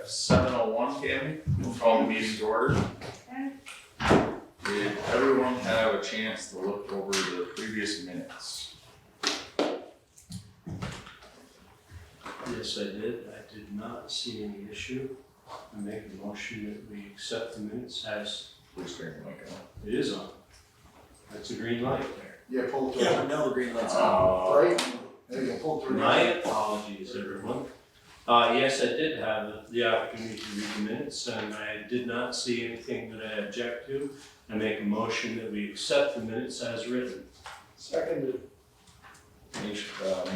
at 7:01, Tammy. We'll call the meeting to order. Did everyone have a chance to look over the previous minutes? Yes, I did. I did not see any issue. I make a motion that we accept the minutes as Please turn your mic on. it is on. That's a green light there. Yeah, pull through. Yeah, no, the green light's on. Right? There you go, pull through. My apologies, everyone. Yes, I did have the opportunity to read the minutes and I did not see anything that I object to. I make a motion that we accept the minutes as written. Seconded.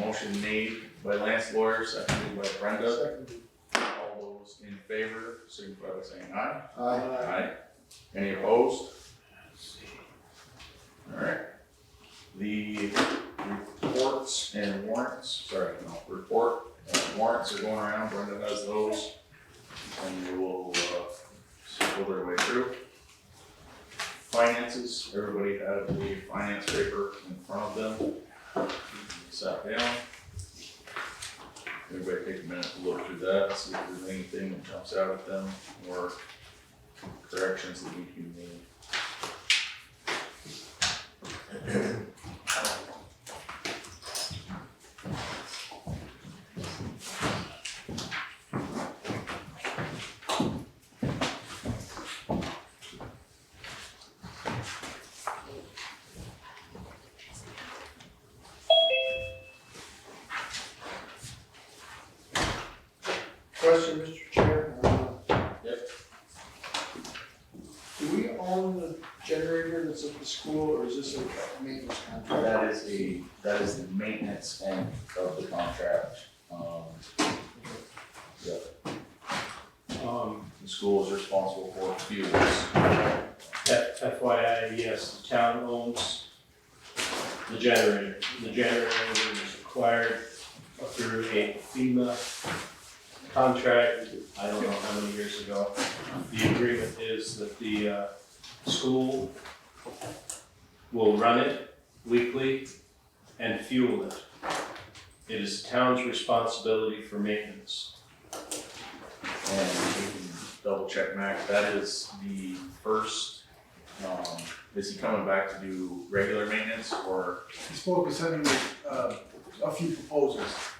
Motion made by Lance Lawyer, seconded by Brenda. Seconded. All those in favor, signify by saying aye. Aye. Aye. Any opposed? Alright. The reports and warrants, report and warrants are going around, Brenda has those. And we will, scroll their way through. Finances, everybody had the finance paper in front of them. Sat down. Everybody take a minute to look through that, see if there's anything that jumps out at them or corrections that need to be made. Question, Mr. Chair. Yep. Do we own the generator that's at the school, or is this a maintenance contract? That is the maintenance end of the contract. Yeah, the school is responsible for fuels. FYI, yes, the town owns the generator. The generator was acquired through a FEMA contract, I don't know how many years ago. The agreement is that the school will run it weekly and fuel it. It is the town's responsibility for maintenance. And we can double check Mac, that is the first, is he coming back to do regular maintenance or? He spoke, he's sending me, a few proposals.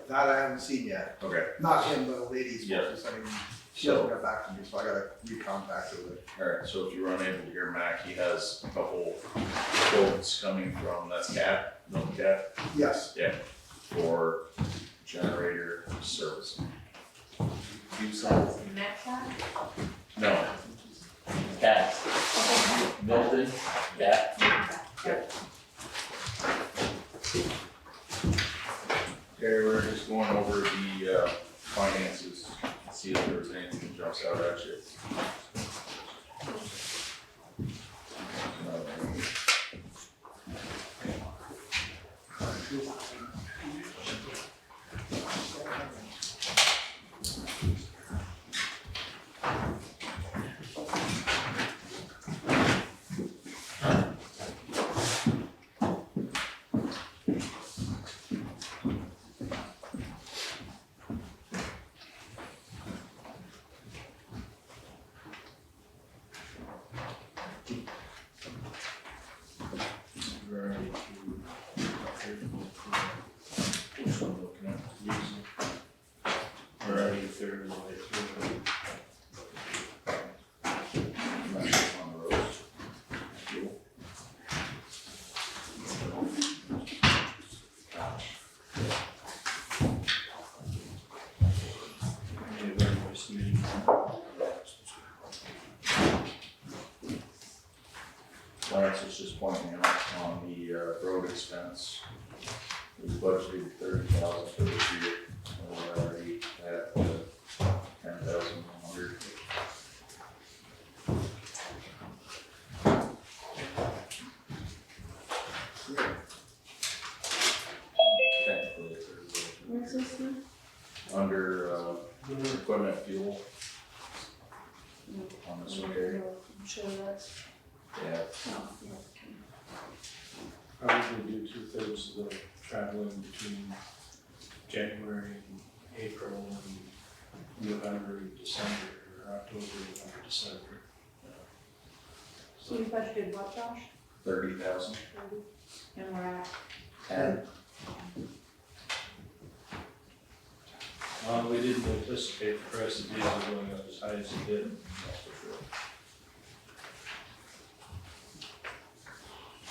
That I haven't seen yet. Okay. Not him, but a lady he's Yeah. supposed to be sending me. She hasn't got back to me, so I gotta recontact her with it. Alright, so if you were unable to hear Mac, he has a couple quotes coming from, that's Cat, Milton Cat, Yes. for generator service. You said Metcalf? No, Cat. Milton, Cat. okay, we're just going over the finances, see if there's anything that jumps out at you. Which one looking at? We're already a third of the way through. Not sure on the roads. Fuel. Any of our first meeting. Lawrence was just pointing out on the road expense. We budgeted 30,000 for this year, and we're already at 10,100. Technically, it's Where's this one? under equipment fuel on this one here. I'm sure that's, Yeah, oh, yeah. Probably do 2/3 of the traveling between January and April and November, December, or October, November, December. So you budgeted what, Josh? 30,000. 30. And we're at, And We didn't anticipate the price of diesel going up as high as it did, that's for sure.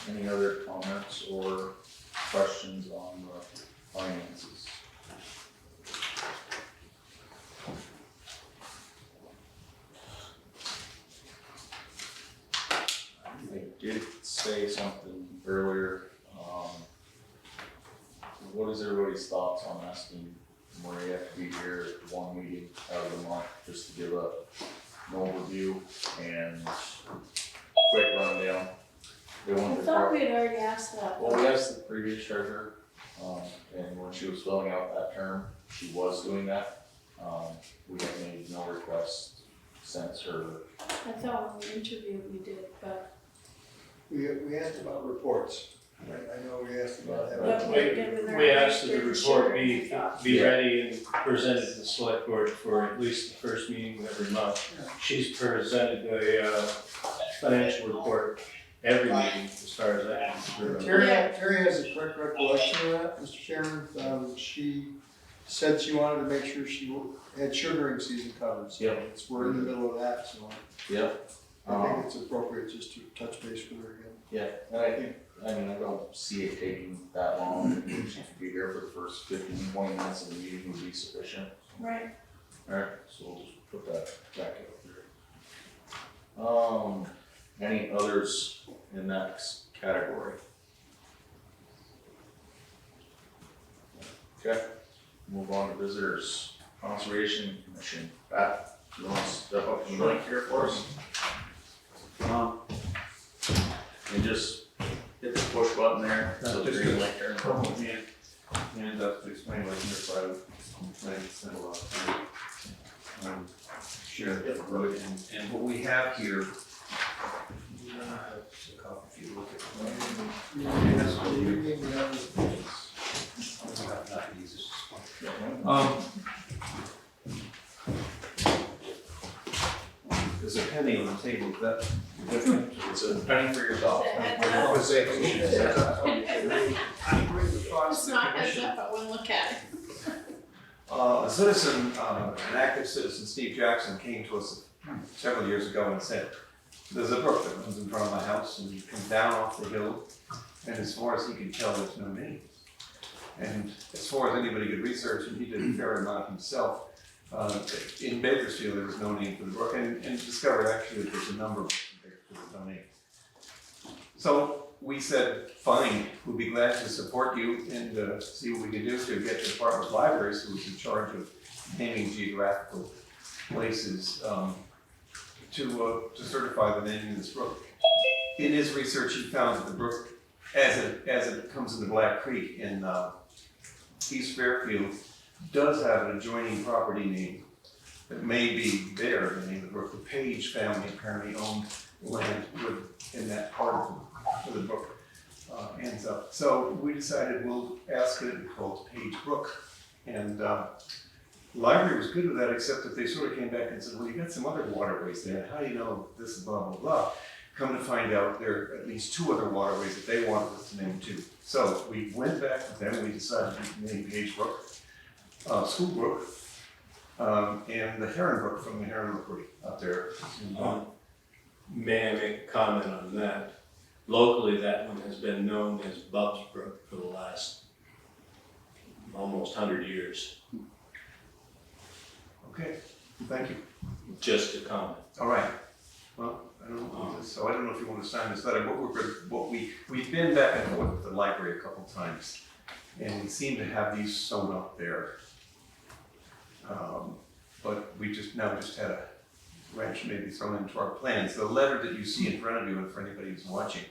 any other comments or questions on the finances? I did say something earlier, what is everybody's thoughts on asking Maria to be here at one meeting out of the month, just to give an overview and quick rundown? They I wanted to thought we had already asked that. Well, we asked the previous treasurer, and when she was filling out that term, she was doing that. We have made no request since her. I thought when we interviewed we did, but. We asked about reports. I know we asked about that. But we're giving her We asked that the extra report insurance. be ready and presented to the select board for at least the first meeting of every month. She's presented a financial report every meeting, as far as I can remember. Terry has a correct recollection of that, Mr. Chairman. She said she wanted to make sure she had sugaring season covered. So Yep. we're in the middle of that, so Yep. I think it's appropriate just to touch base with her again. Yeah, and I don't see it taking that long. She could be here for the first 15, 20 minutes of the meeting would be sufficient. Right. Alright, so we'll just put that back up there. Any others in that category? Okay, move on to visitors. Conservation Commission. Pat, you want to step up to the mic here for us? And just hit the push button there, so the green light turns on. And that's to explain like your side of complaints and a lot of time. Share the road and what we have here. Just a copy if you look at it. Not easy. There's a penny on the table, is that different? It's a penny for yourself. It's not heads up, I wouldn't look at it. A citizen, an active citizen, Steve Jackson, came to us several years ago and said, there's a brook that runs in front of my house and you come down off the hill, and as far as he can tell, there's no names. And as far as anybody could research, and he did a fair amount himself, in Bakersfield there was no name for the brook, and discovered actually that there's a number of books in Bakersfield with no name. So we said, fine, we'll be glad to support you and see what we can do to get the Department of Libraries, who's in charge of naming geographical places, to certify the naming of this brook. In his research, he found that the brook, as it comes into Black Creek in East Fairfield, does have an adjoining property name that may be there, the name of the brook. The P.E.G family apparently owned land in that part of the brook ends up. So we decided we'll ask it to be called P.E.G Brook. And the library was good with that, except that they sort of came back and said, well, you got some other waterways there. How do you know this is blah, blah, blah? Come to find out, there are at least 2 other waterways that they wanted us to name too. So we went back with them, we decided to name P.E.G Brook, School Brook, and the Heron Brook from the Heron Rookery up there. May I make a comment on that? Locally, that one has been known as Bub's Brook for the last almost 100 years. Okay, thank you. Just a comment. All right. Well, I don't know, so I don't know if you want to sign this letter. We've been back and forth with the library a couple times, and we seem to have these sewn up there. But we just had a wrench maybe thrown into our plans. The letter that you see in front of you, and for anybody who's watching,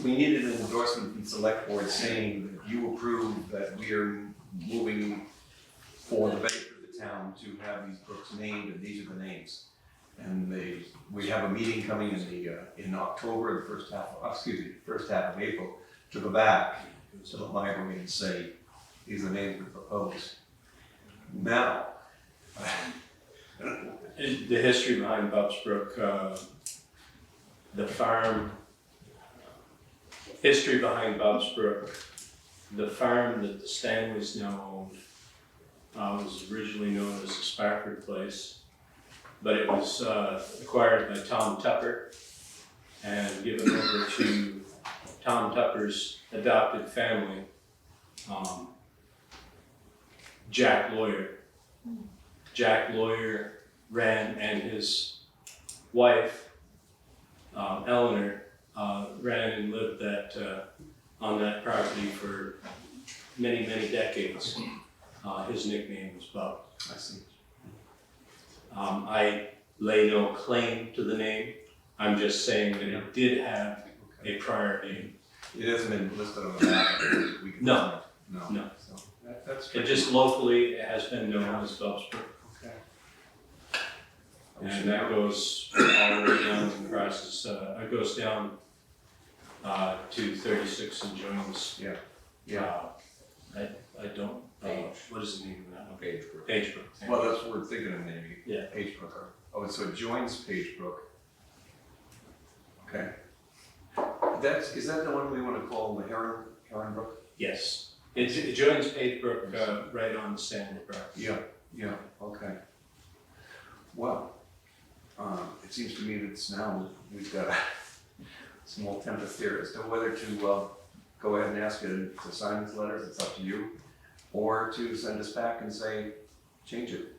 we needed an endorsement from the select board saying that you approve that we are moving for the benefit of the town to have these brooks named, and these are the names. And we have a meeting coming in October, the first half of April, to go back to the library and say, these are the names we propose. Now, The history behind Bob's Brook, the farm, history behind Bob's Brook, the farm that the Stanleys now owned was originally known as the Spafford Place, but it was acquired by Tom Tupper and given over to Tom Tupper's adopted family, Jack Lawyer. Jack Lawyer ran, and his wife, Eleanor, ran and lived on that property for many, many decades. His nickname was Bub. I see. I lay no claim to the name. I'm just saying that it did have a prior name. It hasn't been listed on the map. We can No. find it. No. So that's It pretty just locally it has been known as Bob's Brook. okay. And that goes all the way down and crosses, it goes down to 36 and joins. Yeah. I don't, Page. what is the name of that? Page group. Page Brook. Well, that's what we're thinking of naming it. Yeah. Page Brook. Oh, so it joins Page Brook. Okay. Is that the one we want to call the Heron Brook? Yes, it joins Page Brook right on the Stanley property. Yeah, okay. Well, it seems to me that it's now, we've got a small tempest here as to whether to go ahead and ask you to sign these letters, it's up to you, or to send us back and say, change it.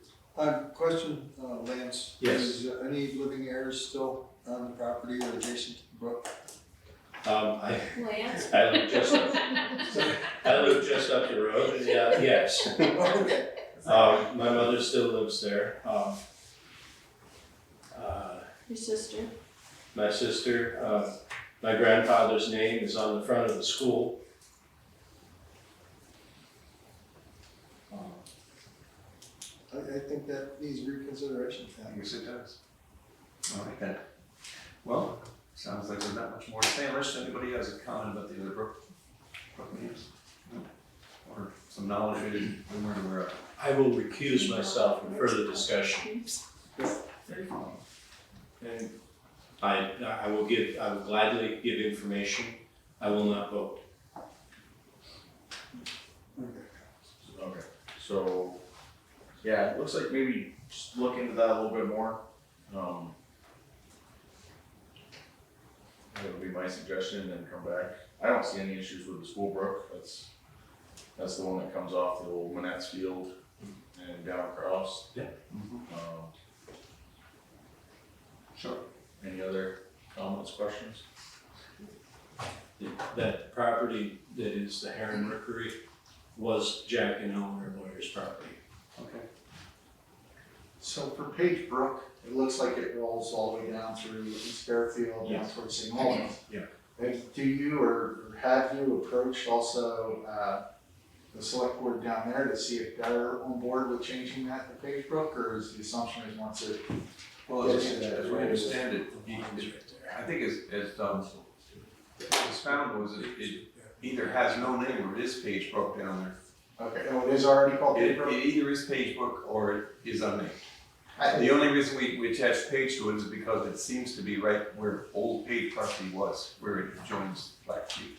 Question, Lance. Yes. Is any living heirs still on the property or adjacent to the brook? Lance? I live just up the road, and yes. Okay. My mother still lives there. Your sister? My sister, my grandfather's name is on the front of the school. I think that needs reconsideration. Yes, it does. All right then. Well, sounds like there's not much more to say unless anybody has a comment about the other Brook names. No? Or some knowledge we weren't aware of. I will recuse myself from further discussion. And I will gladly give information. I will not vote. Okay, so, yeah, it looks like maybe just look into that a little bit more. That would be my suggestion, and then come back. I don't see any issues with the school brook. That's the one that comes off the old Manette's Field and down across. Yeah. Sure. Any other comments, questions? That property that is the Heron Rookery was Jack and Eleanor Lawyer's property. Okay. So for Page Brook, it looks like it rolls all the way down through East Bakersfield, down Yes. towards St. Mullins. Yeah. Do you or have you approached also the select board down there to see if they're on board with changing that to Page Brook, or is the assumption is once it Well, gets as to that? we understand it, Beacon's right there. I think as found was it either has no name or it is Page Brook down there. Okay, oh, it is already called Page It Brook? either is Page Brook or it is unnamed. I- The only reason we attached Page to it is because it seems to be right where old Page property was, where it joins Blackfeet.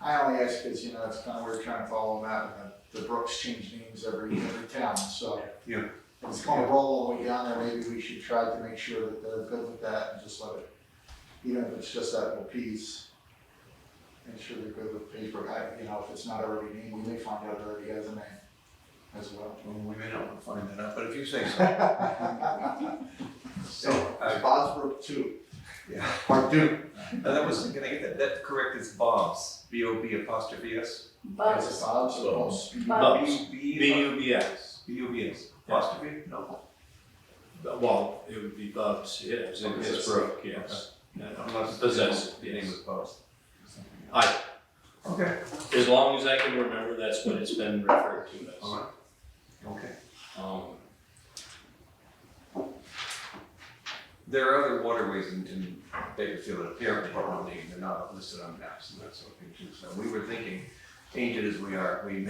I only ask because, you know, it's kind of, we're trying to follow that, the brooks change names every town, so. Yeah. If it's gonna roll all the way down there, maybe we should try to make sure that they're good with that and just let it, even if it's just that little piece. Make sure they're good with paper, you know, if it's not already named, we may find out it already has a name as well. Well, we may not want to find that out, but if you say so. So, Bosbrook too, Yeah. or Duke, And that was, can I get that correct, it's Bob's, B-O-B''s. as Bubs. a Bob's or Bob's? Bubs. B-U-B-S. B-U-B-S, apostrophe, no? Well, it would be Bubs, yeah, it's in his brook, yes. Unless Possessive, the name yes. was Bob's. Okay, as long as I can remember, that's what it's been referred to as. All right, okay. There are other waterways in Bakersfield that apparently are not named, they're not listed on maps and that sort of thing too. So we were thinking, tainted as we are, we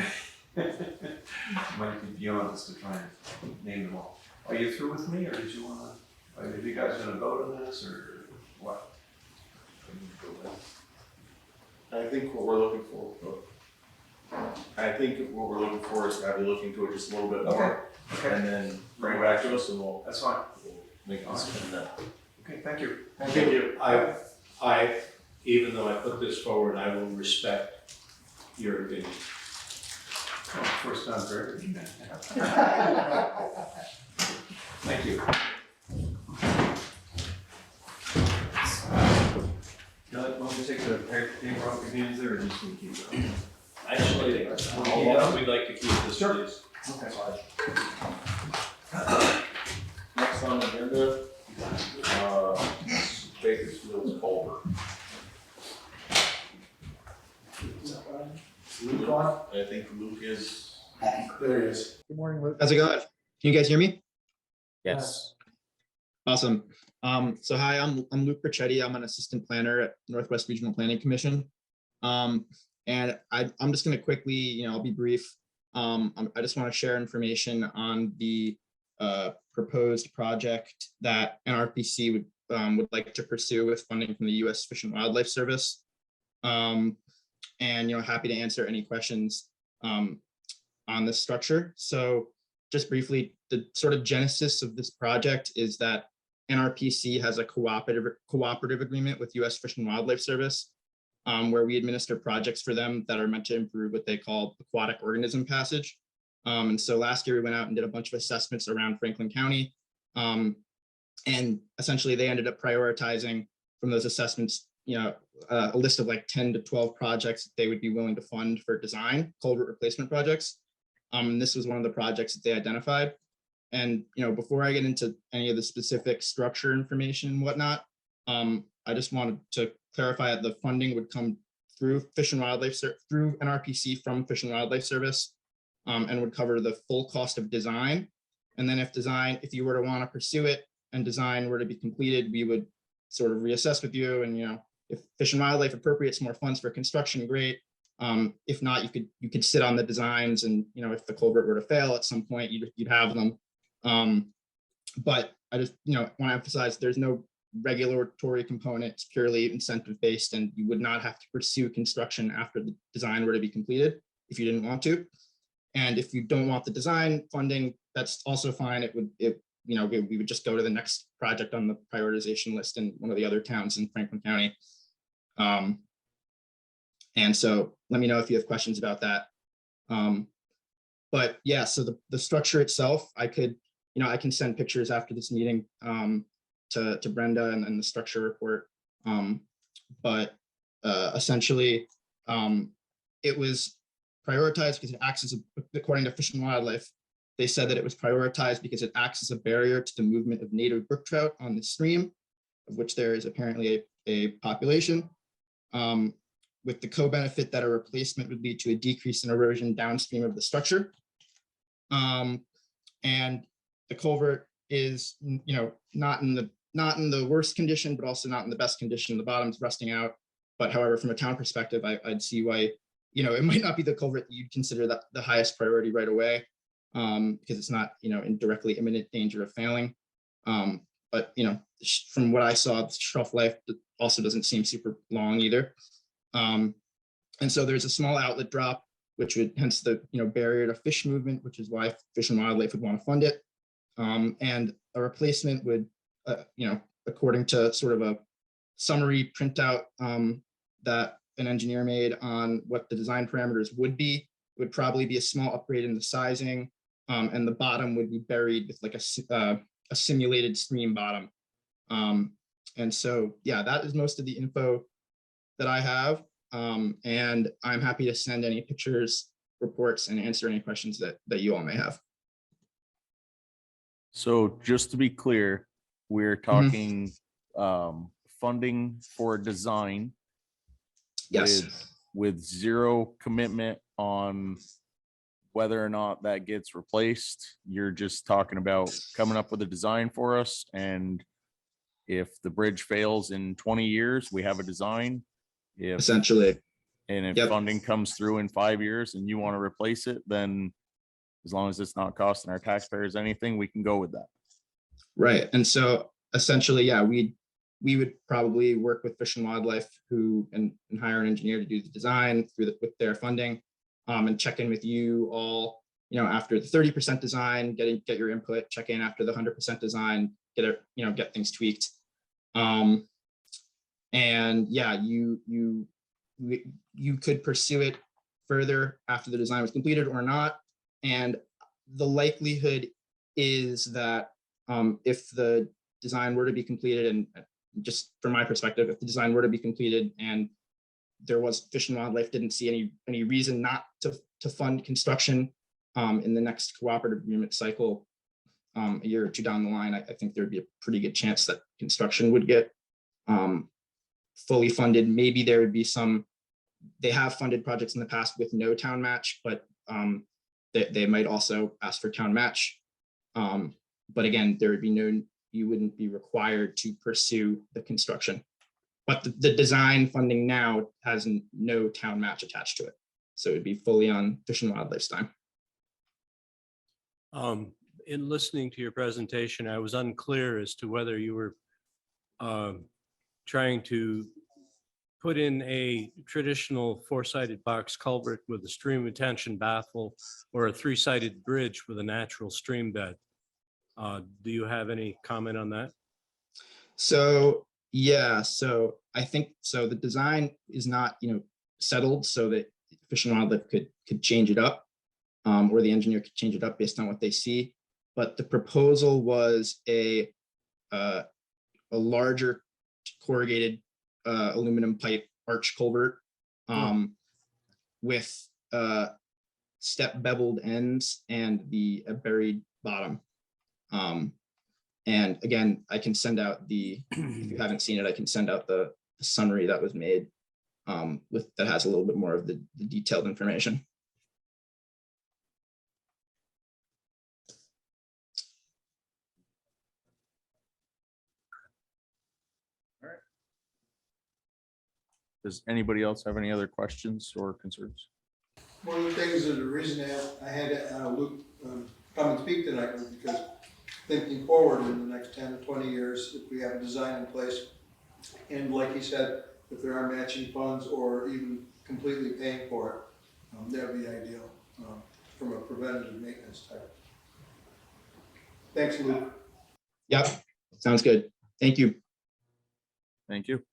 might be beyond us to try and name them all. Are you through with me, or did you wanna, are you guys gonna vote on this, or what? I think what we're looking for, is to have you look into it just a little bit more, Okay, and then bring it back to us, and we'll that's fine. make a decision then. Okay, thank you. Thank you. I, even though I put this forward, I will respect your opinion. Oh, first time for everything. Thank you. Want to take the paper off your hands there, or just gonna keep it? Actually, we'd like to keep this, please. Next on the agenda, Bakersfield culvert. Luke on? I think Luke is. There he is. Good morning, Luke. How's it going? Can you guys hear me? Yes. Awesome. So hi, I'm Luke Richetti. I'm an assistant planner at Northwest Regional Planning Commission. And I'm just going to quickly, I'll be brief. I just want to share information on the proposed project that NRPC would like to pursue with funding from the U.S. Fish and Wildlife Service. And happy to answer any questions on this structure. So just briefly, the sort of genesis of this project is that NRPC has a cooperative agreement with U.S. Fish and Wildlife Service, where we administer projects for them that are meant to improve what they call aquatic organism passage. And so last year we went out and did a bunch of assessments around Franklin County. And essentially they ended up prioritizing from those assessments, a list of like 10 to 12 projects that they would be willing to fund for design, culvert replacement projects. And this was one of the projects that they identified. And, before I get into any of the specific structure information and whatnot, I just wanted to clarify that the funding would come through through NRPC from Fish and Wildlife Service, and would cover the full cost of design. And then if you were to want to pursue it and design were to be completed, we would sort of reassess with you. And, if Fish and Wildlife appropriates more funds for construction, great. If not, you could sit on the designs, and, if the culvert were to fail at some point, you'd have them. But I just, want to emphasize there's no regulatory component. It's purely incentive based, and you would not have to pursue construction after the design were to be completed if you didn't want to. And if you don't want the design funding, that's also fine. We would just go to the next project on the prioritization list in one of the other towns in Franklin County. And so let me know if you have questions about that. But yeah, so the structure itself, I can send pictures after this meeting to Brenda and the structure report. But essentially, it was prioritized because it acts as according to Fish and Wildlife, they said that it was prioritized because it acts as a barrier to the movement of native brook trout on the stream, of which there is apparently a population, with the co-benefit that a replacement would lead to a decrease in erosion downstream of the structure. And the culvert is, not in the worst condition, but also not in the best condition. The bottom's rusting out. But however, from a town perspective, I'd see why, it might not be the culvert that you'd consider that the highest priority right away, because it's not, in directly imminent danger of failing. But, from what I saw, the shelf life also doesn't seem super long either. And so there's a small outlet drop, which would hence the, barrier to fish movement, which is why Fish and Wildlife would want to fund it. And a replacement would, according to sort of a summary printout that an engineer made on what the design parameters would probably be a small upgrade in the sizing, and the bottom would be buried with like a simulated stream bottom. And so, yeah, that is most of the info that I have. And I'm happy to send any pictures, reports, and answer any questions that you all may have. So just to be clear, we're talking funding for design. Yes. With zero commitment on whether or not that gets replaced. You're just talking about coming up with a design for us. And if the bridge fails in 20 years, we have a design. Essentially. And if Yep. funding comes through in 5 years and you want to replace it, then as long as it's not costing our taxpayers anything, we can go with that. Right, and so essentially, yeah, we would probably work with Fish and Wildlife and hire an engineer to do the design with their funding, and check in with you all, after the 30% design, get your input, check in after the 100% design, get things tweaked. And yeah, you could pursue it further after the design was completed or not. And the likelihood is that if the design were to be completed, and just from my perspective, if the design were to be completed and there was Fish and Wildlife didn't see any reason not to fund construction in the next cooperative agreement cycle, a year or two down the line, I think there'd be a pretty good chance that construction would get fully funded. Maybe there would be they have funded projects in the past with no town match, but they might also ask for town match. But again, there would be you wouldn't be required to pursue the construction. But the design funding now has no town match attached to it. So it'd be fully on Fish and Wildlife's time. In listening to your presentation, I was unclear as to whether you were trying to put in a traditional four-sided box culvert with a stream retention baffle or a three-sided bridge with a natural stream bed. Do you have any comment on that? So yeah, so I think the design is not settled, so that Fish and Wildlife could change it up, or the engineer could change it up based on what they see. But the proposal was a larger corrugated aluminum pipe arch culvert with step beveled ends and a buried bottom. And again, I can send out if you haven't seen it, I can send out the summary that was made that has a little bit more of the detailed information. Does anybody else have any other questions or concerns? One of the things, the reason I had Luke come and speak tonight was because thinking forward in the next 10 to 20 years, if we have a design in place, and like he said, if there are matching funds or even completely paying for it, that would be ideal from a preventative maintenance type. Thanks, Luke. Yep, sounds good. Thank you. Thank you.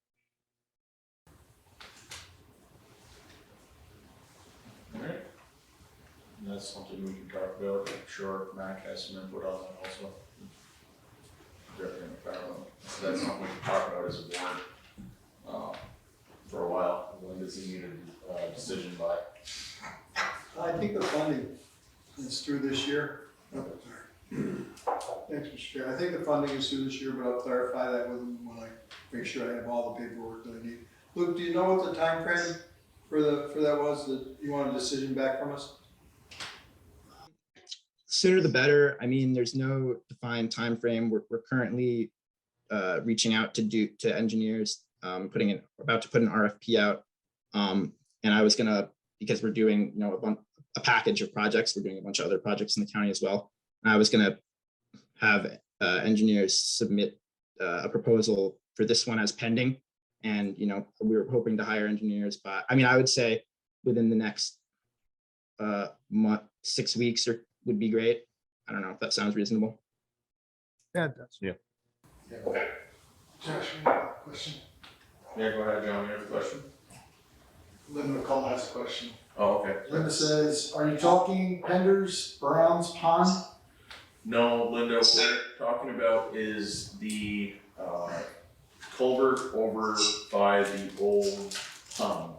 All right. And that's something we can talk about. I'm sure Mac has some input on that also. That's something we can talk about as a board for a while. When does he need a decision by? I think the funding is through this year. Oh, sorry. Thanks, Mr. Chair. I think the funding is through this year, but I'll clarify that with him when I make sure I have all the paperwork that I need. Luke, do you know what the time frame for that was, that you want a decision back from us? Sooner the better. I mean, there's no defined time frame. We're currently reaching out to engineers, about to put an RFP out. And I was gonna, because we're doing a package of projects, we're doing a bunch of other projects in the county as well. And I was gonna have engineers submit a proposal for this one as pending. And we were hoping to hire engineers by, I would say within the next month, 6 weeks would be great. I don't know if that sounds reasonable. Yeah, it does. Yeah. Okay. Josh, you have a question? Yeah, go ahead, John. You have a question? Linda McCall has a question. Oh, okay. Linda says, are you talking Penders, Brown's Pond? No, Linda, what we're talking about is the culvert over by the old John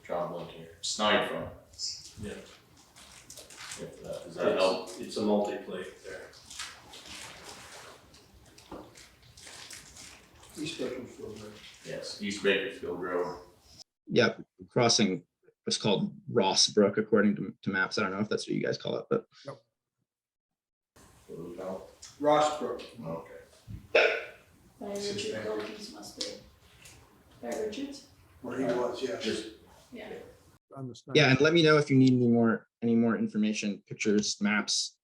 Blunt here, Snide Farm. Yeah. Does that help? It's a multi-plate there. East Bakersfield Road. Yes, East Bakersfield Road. Yep, crossing what's called Ross Brook according to maps. I don't know if that's what you guys call it, but Rossbrook. Okay. By Richard Wilkins must be. By Richards? Where he was, yeah. Just Yeah. yeah, and let me know if you need any more information, pictures, maps.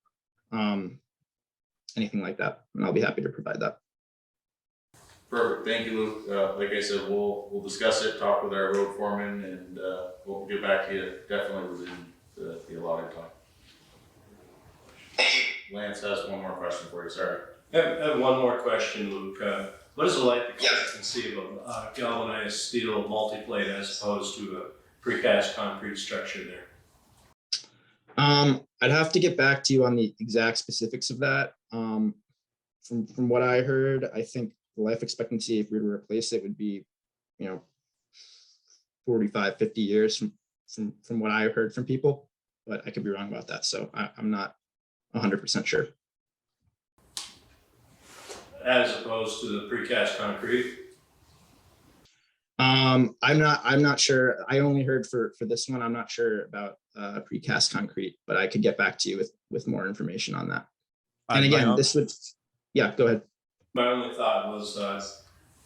anything like that, and I'll be happy to provide that. Perfect, thank you, Luke. Like I said, we'll discuss it, talk with our road foreman, and we'll get back to you definitely within the allotted time. Lance has one more question for you, sorry. I have one more question, Luke. What is the life expectancy of a galvanized steel multi-plate as opposed to a precast concrete structure there? I'd have to get back to you on the exact specifics of that. From what I heard, I think the life expectancy, if we were to replace it, would be, 45, 50 years from what I heard from people, but I could be wrong about that. So I'm not 100% sure. As opposed to the precast concrete? I'm not sure. I only heard for this one. I'm not sure about precast concrete, but I could get back to you with more information on that. And again, this would, yeah, go ahead. My only thought was,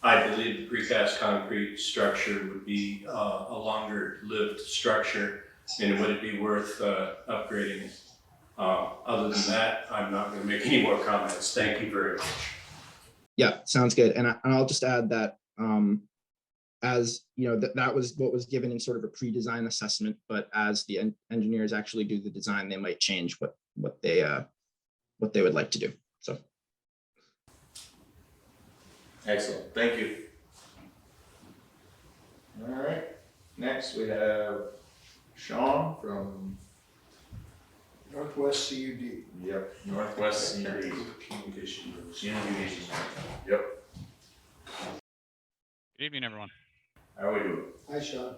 I believe the precast concrete structure would be a longer lived structure, and would it be worth upgrading? Other than that, I'm not going to make any more comments. Thank you very much. Yeah, sounds good. And I'll just add that, as you know, that was what was given in sort of a pre-design assessment, but as the engineers actually do the design, they might change what they would like to do. So. Excellent, thank you. All right, next we have Sean from Northwest CUD. Yep, Northwest CUD. Communication rules. Communications. Yep. Good evening, everyone. How are we doing? Hi, Sean.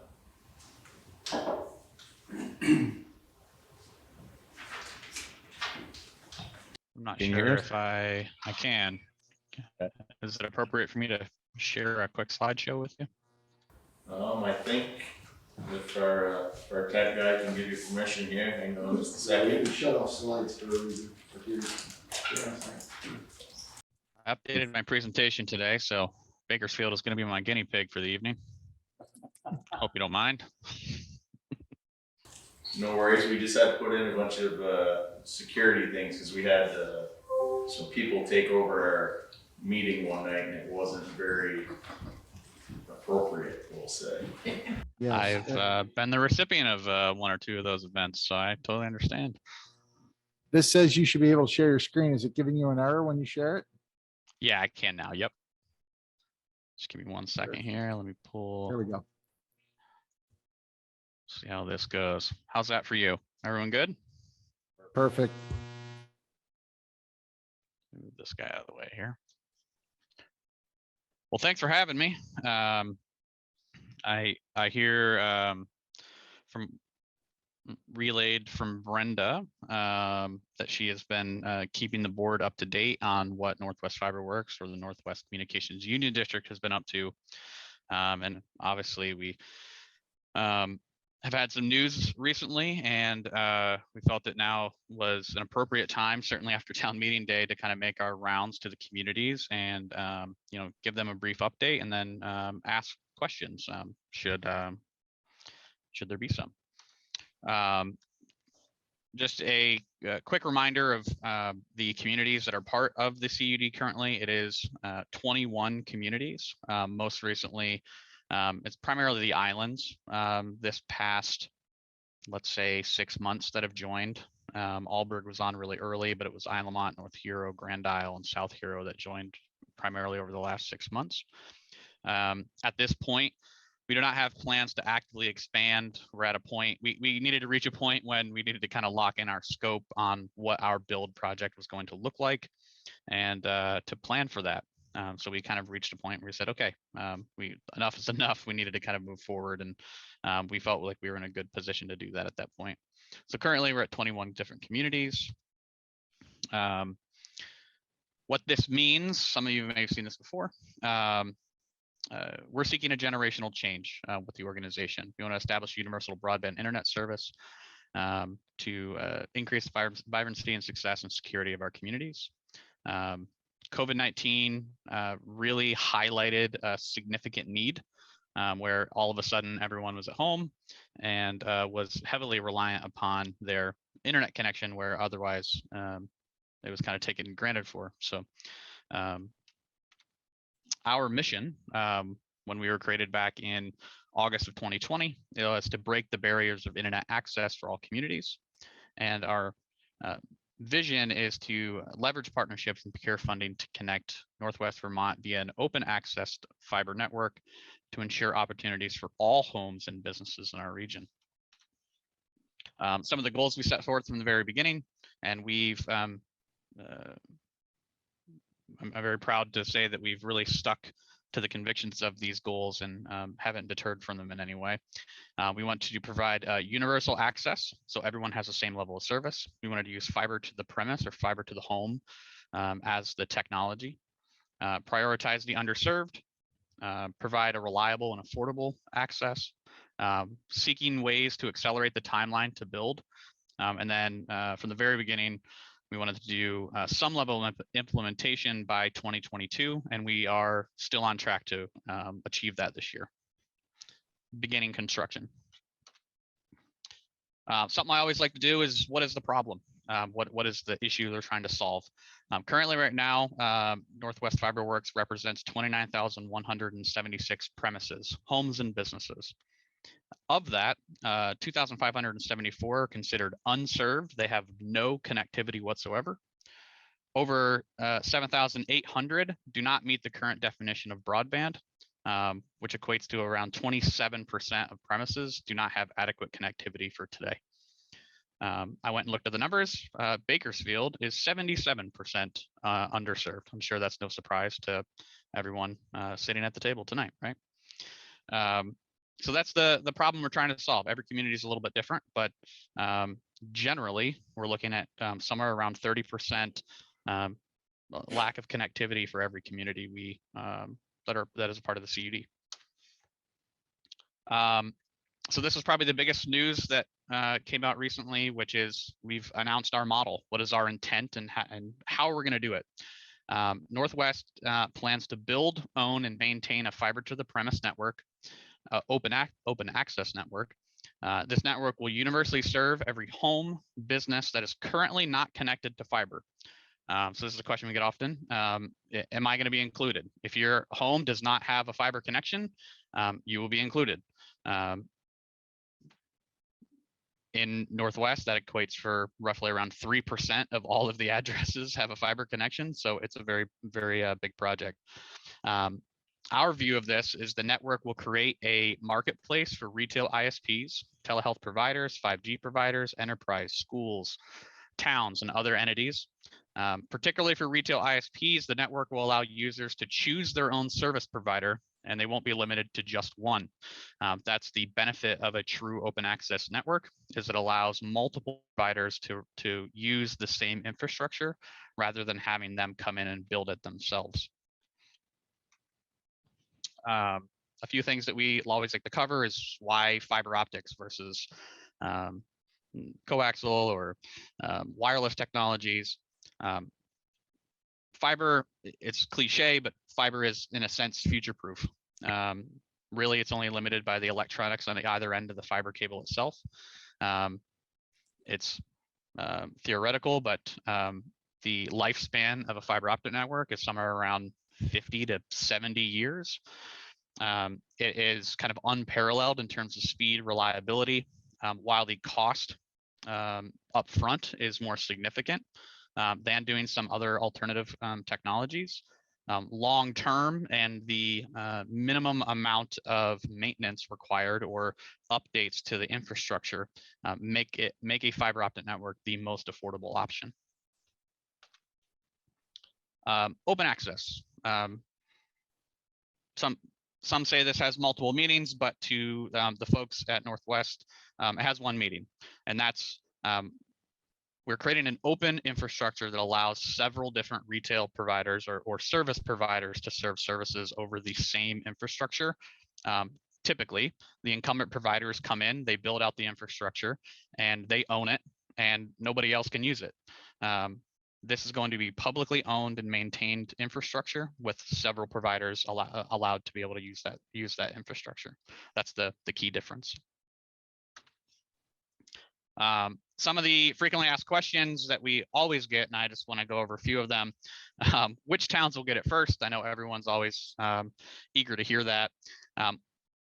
I'm not Can you sure hear us? if I can. Is it appropriate for me to share a quick slideshow with you? I think if our tech guy can give you permission here, hang on just a second. We shut off slides for a reason. I updated my presentation today, so Bakersfield is going to be my guinea pig for the evening. Hope you don't mind. No worries, we just had to put in a bunch of security things because we had some people take over our meeting one night and it wasn't very appropriate, we'll say. I've been the recipient of one or two of those events, so I totally understand. This says you should be able to share your screen. Is it giving you an error when you share it? Yeah, I can now. Yep. Just give me 1 second here. Let me pull. There we go. See how this goes. How's that for you? Everyone good? Perfect. Move this guy out of the way here. Well, thanks for having me. I hear from relayed from Brenda that she has been keeping the board up to date on what Northwest Fiber Works or the Northwest Communications Union District has been up to. And obviously we have had some news recently, and we felt that now was an appropriate time, certainly after town meeting day, to kind of make our rounds to the communities and give them a brief update and then ask questions should there be some. Just a quick reminder of the communities that are part of the CUD currently. It is 21 communities. Most recently, it's primarily the islands. This past, let's say, 6 months that have joined. Alburg was on really early, but it was Isle Lamont, North Hero, Grand Isle, and South Hero that joined primarily over the last 6 months. At this point, we do not have plans to actively expand. We're at a point, we needed to reach a point when we needed to kind of lock in our scope on what our build project was going to look like and to plan for that. So we kind of reached a point where we said, okay, enough is enough. We needed to kind of move forward, and we felt like we were in a good position to do that at that point. So currently we're at 21 different communities. What this means, some of you may have seen this before. We're seeking a generational change with the organization. We want to establish universal broadband internet service to increase the vibrancy and success and security of our communities. COVID-19 really highlighted a significant need where all of a sudden everyone was at home and was heavily reliant upon their internet connection, where otherwise it was kind of taken granted for. So our mission, when we were created back in August of 2020, is to break the barriers of internet access for all communities. And our vision is to leverage partnerships and procure funding to connect Northwest Vermont via an open access fiber network to ensure opportunities for all homes and businesses in our region. Some of the goals we set forth from the very beginning, and I'm very proud to say that we've really stuck to the convictions of these goals and haven't deterred from them in any way. We want to provide universal access, so everyone has the same level of service. We wanted to use fiber to the premise or fiber to the home as the technology. Prioritize the underserved, provide a reliable and affordable access, seeking ways to accelerate the timeline to build. And then from the very beginning, we wanted to do some level of implementation by 2022, and we are still on track to achieve that this year. Beginning construction. Something I always like to do is, what is the problem? What is the issue they're trying to solve? Currently, right now, Northwest Fiberworks represents 29,176 premises, homes and businesses. Of that, 2,574 are considered unserved. They have no connectivity whatsoever. Over 7,800 do not meet the current definition of broadband, which equates to around 27% of premises do not have adequate connectivity for today. I went and looked at the numbers. Bakersfield is 77% underserved. I'm sure that's no surprise to everyone sitting at the table tonight, right? So that's the problem we're trying to solve. Every community is a little bit different, but generally we're looking at somewhere around 30% lack of connectivity for every community that is a part of the CUD. So this is probably the biggest news that came out recently, which is we've announced our model. What is our intent and how we're going to do it? Northwest plans to build, own, and maintain a fiber to the premise network, open access network. This network will universally serve every home, business that is currently not connected to fiber. So this is a question we get often. Am I going to be included? If your home does not have a fiber connection, you will be included. In Northwest, that equates for roughly around 3% of all of the addresses have a fiber connection. So it's a very, very big project. Our view of this is the network will create a marketplace for retail ISPs, telehealth providers, 5G providers, enterprise, schools, towns, and other entities. Particularly for retail ISPs, the network will allow users to choose their own service provider, and they won't be limited to just one. That's the benefit of a true open access network, is it allows multiple providers to use the same infrastructure rather than having them come in and build it themselves. A few things that we always like to cover is why fiber optics versus coaxial or wireless technologies. Fiber, it's cliche, but fiber is in a sense future-proof. Really, it's only limited by the electronics on the either end of the fiber cable itself. It's theoretical, but the lifespan of a fiber optic network is somewhere around 50 to 70 years. It is kind of unparalleled in terms of speed, reliability, while the cost upfront is more significant than doing some other alternative technologies. Long term and the minimum amount of maintenance required or updates to the infrastructure make a fiber optic network the most affordable option. Open access. Some say this has multiple meanings, but to the folks at Northwest, it has one meaning, and that's we're creating an open infrastructure that allows several different retail providers or service providers to serve services over the same infrastructure. Typically, the incumbent providers come in, they build out the infrastructure, and they own it, and nobody else can use it. This is going to be publicly owned and maintained infrastructure with several providers allowed to be able to use that infrastructure. That's the key difference. Some of the frequently asked questions that we always get, and I just want to go over a few of them. Which towns will get it first? I know everyone's always eager to hear that.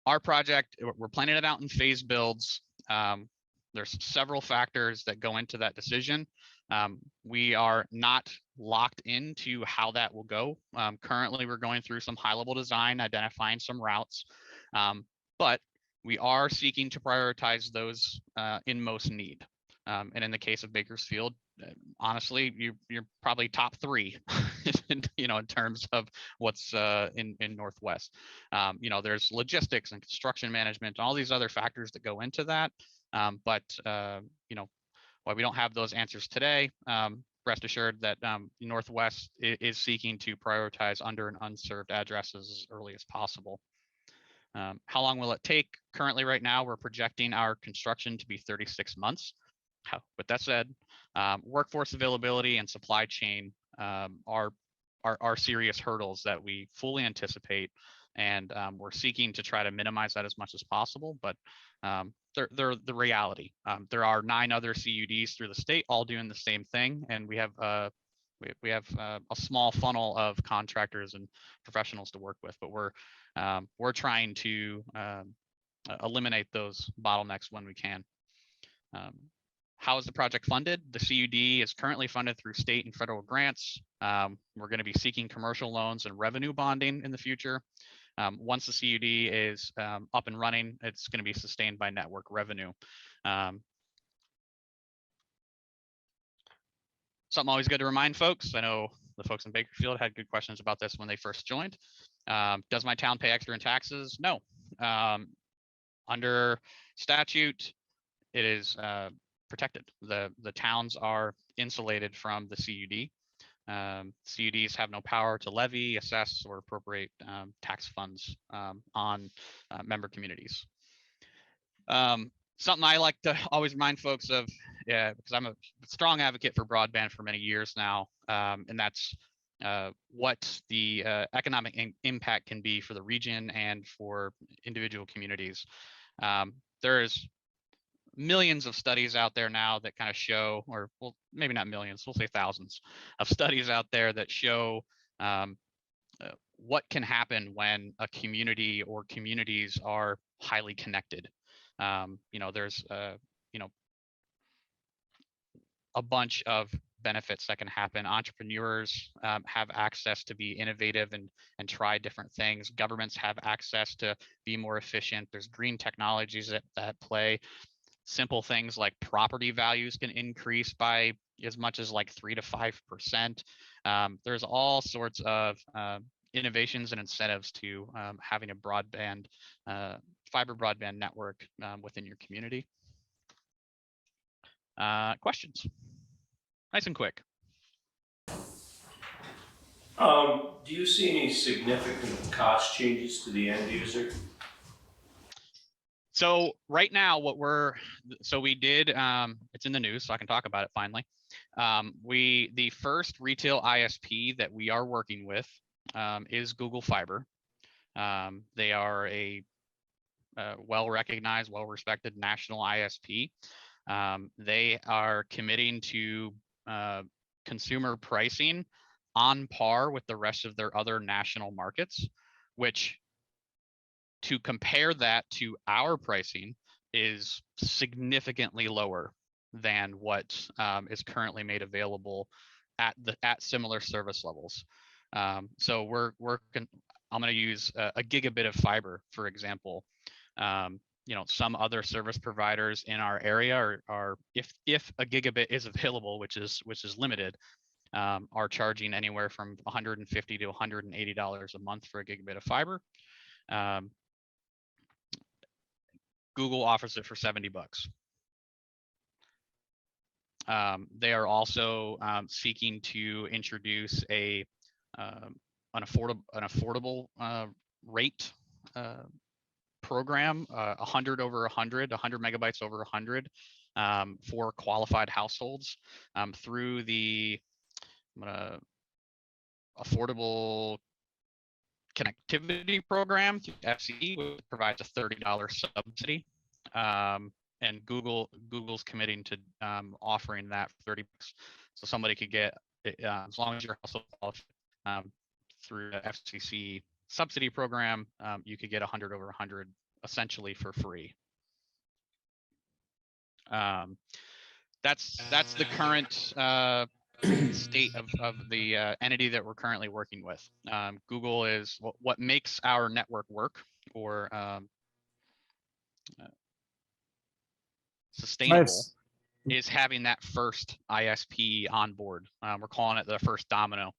Our project, we're planning it out in phase builds. There's several factors that go into that decision. We are not locked into how that will go. Currently, we're going through some high-level design, identifying some routes, but we are seeking to prioritize those in most need. And in the case of Bakersfield, honestly, you're probably top 3, in terms of what's in Northwest. There's logistics and construction management, and all these other factors that go into that. But while we don't have those answers today, rest assured that Northwest is seeking to prioritize under and unserved addresses as early as possible. How long will it take? Currently, right now, we're projecting our construction to be 36 months. With that said, workforce availability and supply chain are serious hurdles that we fully anticipate, and we're seeking to try to minimize that as much as possible. But they're the reality. There are 9 other CUDs through the state, all doing the same thing, and we have a small funnel of contractors and professionals to work with. But we're trying to eliminate those bottlenecks when we can. How is the project funded? The CUD is currently funded through state and federal grants. We're going to be seeking commercial loans and revenue bonding in the future. Once the CUD is up and running, it's going to be sustained by network revenue. Something always good to remind folks. I know the folks in Bakersfield had good questions about this when they first joined. Does my town pay extra in taxes? No. Under statute, it is protected. The towns are insulated from the CUD. CUDs have no power to levy, assess, or appropriate tax funds on member communities. Something I like to always remind folks of, because I'm a strong advocate for broadband for many years now, and that's what the economic impact can be for the region and for individual communities. There's millions of studies out there now that kind of show, or well, maybe not millions, we'll say thousands of studies out there that show what can happen when a community or communities are highly connected. There's a bunch of benefits that can happen. Entrepreneurs have access to be innovative and try different things. Governments have access to be more efficient. There's green technologies that play. Simple things like property values can increase by as much as like 3 to 5%. There's all sorts of innovations and incentives to having a broadband, fiber broadband network within your community. Questions? Nice and quick. Do you see any significant cost changes to the end user? So right now, we did, it's in the news, so I can talk about it finally. The first retail ISP that we are working with is Google Fiber. They are a well-recognized, well-respected national ISP. They are committing to consumer pricing on par with the rest of their other national markets, which, to compare that to our pricing, is significantly lower than what is currently made available at similar service levels. So I'm going to use a gigabit of fiber, for example. Some other service providers in our area are if a gigabit is available, which is limited, are charging anywhere from $150 to $180 a month for a gigabit of fiber. Google offers it for $70. They are also seeking to introduce an affordable rate program, 100 over 100 megabytes over 100 for qualified households through the affordable connectivity program through FCE, which provides a $30 subsidy. and Google's committing to offering that for 30 bucks. So somebody could get, as long as you're also qualified through the FCC subsidy program, you could get 100 over 100 essentially for free. That's the current state of the entity that we're currently working with. Google is what makes our network work, or sustainable, is having that first ISP on board. We're calling it the first domino.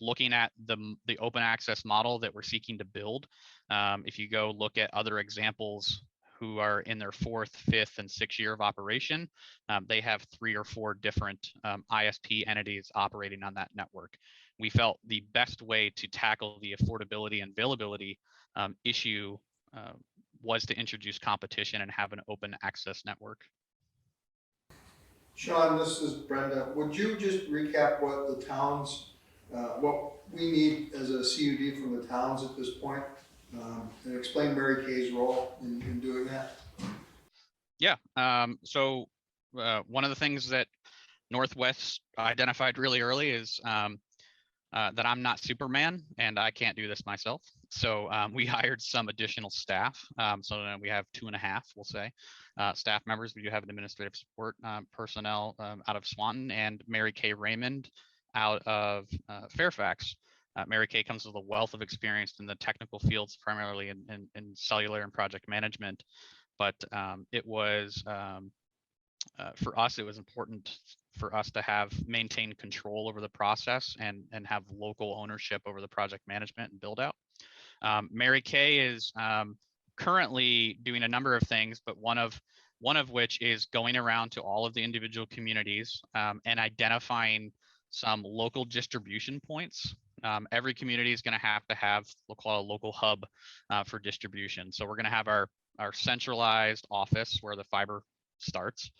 Looking at the open access model that we're seeking to build, if you go look at other examples who are in their 4th, 5th, and 6th year of operation, they have 3 or 4 different ISP entities operating on that network. We felt the best way to tackle the affordability and availability issue was to introduce competition and have an open access network. Sean, this is Brenda. Would you just recap what the towns, what we need as a CUD from the towns at this point, and explain Mary Kay's role in doing that? Yeah. So one of the things that Northwest identified really early is that I'm not Superman and I can't do this myself. So we hired some additional staff. So then we have 2.5, we'll say, staff members. We do have an administrative support personnel out of Swanton, and Mary Kay Raymond out of Fairfax. Mary Kay comes with a wealth of experience in the technical fields, primarily in cellular and project management. But it was, for us, it was important for us to have maintained control over the process and have local ownership over the project management and build out. Mary Kay is currently doing a number of things, but one of which is going around to all of the individual communities and identifying some local distribution points. Every community is going to have, we'll call it a local hub for distribution. So we're going to have our centralized office where the fiber starts.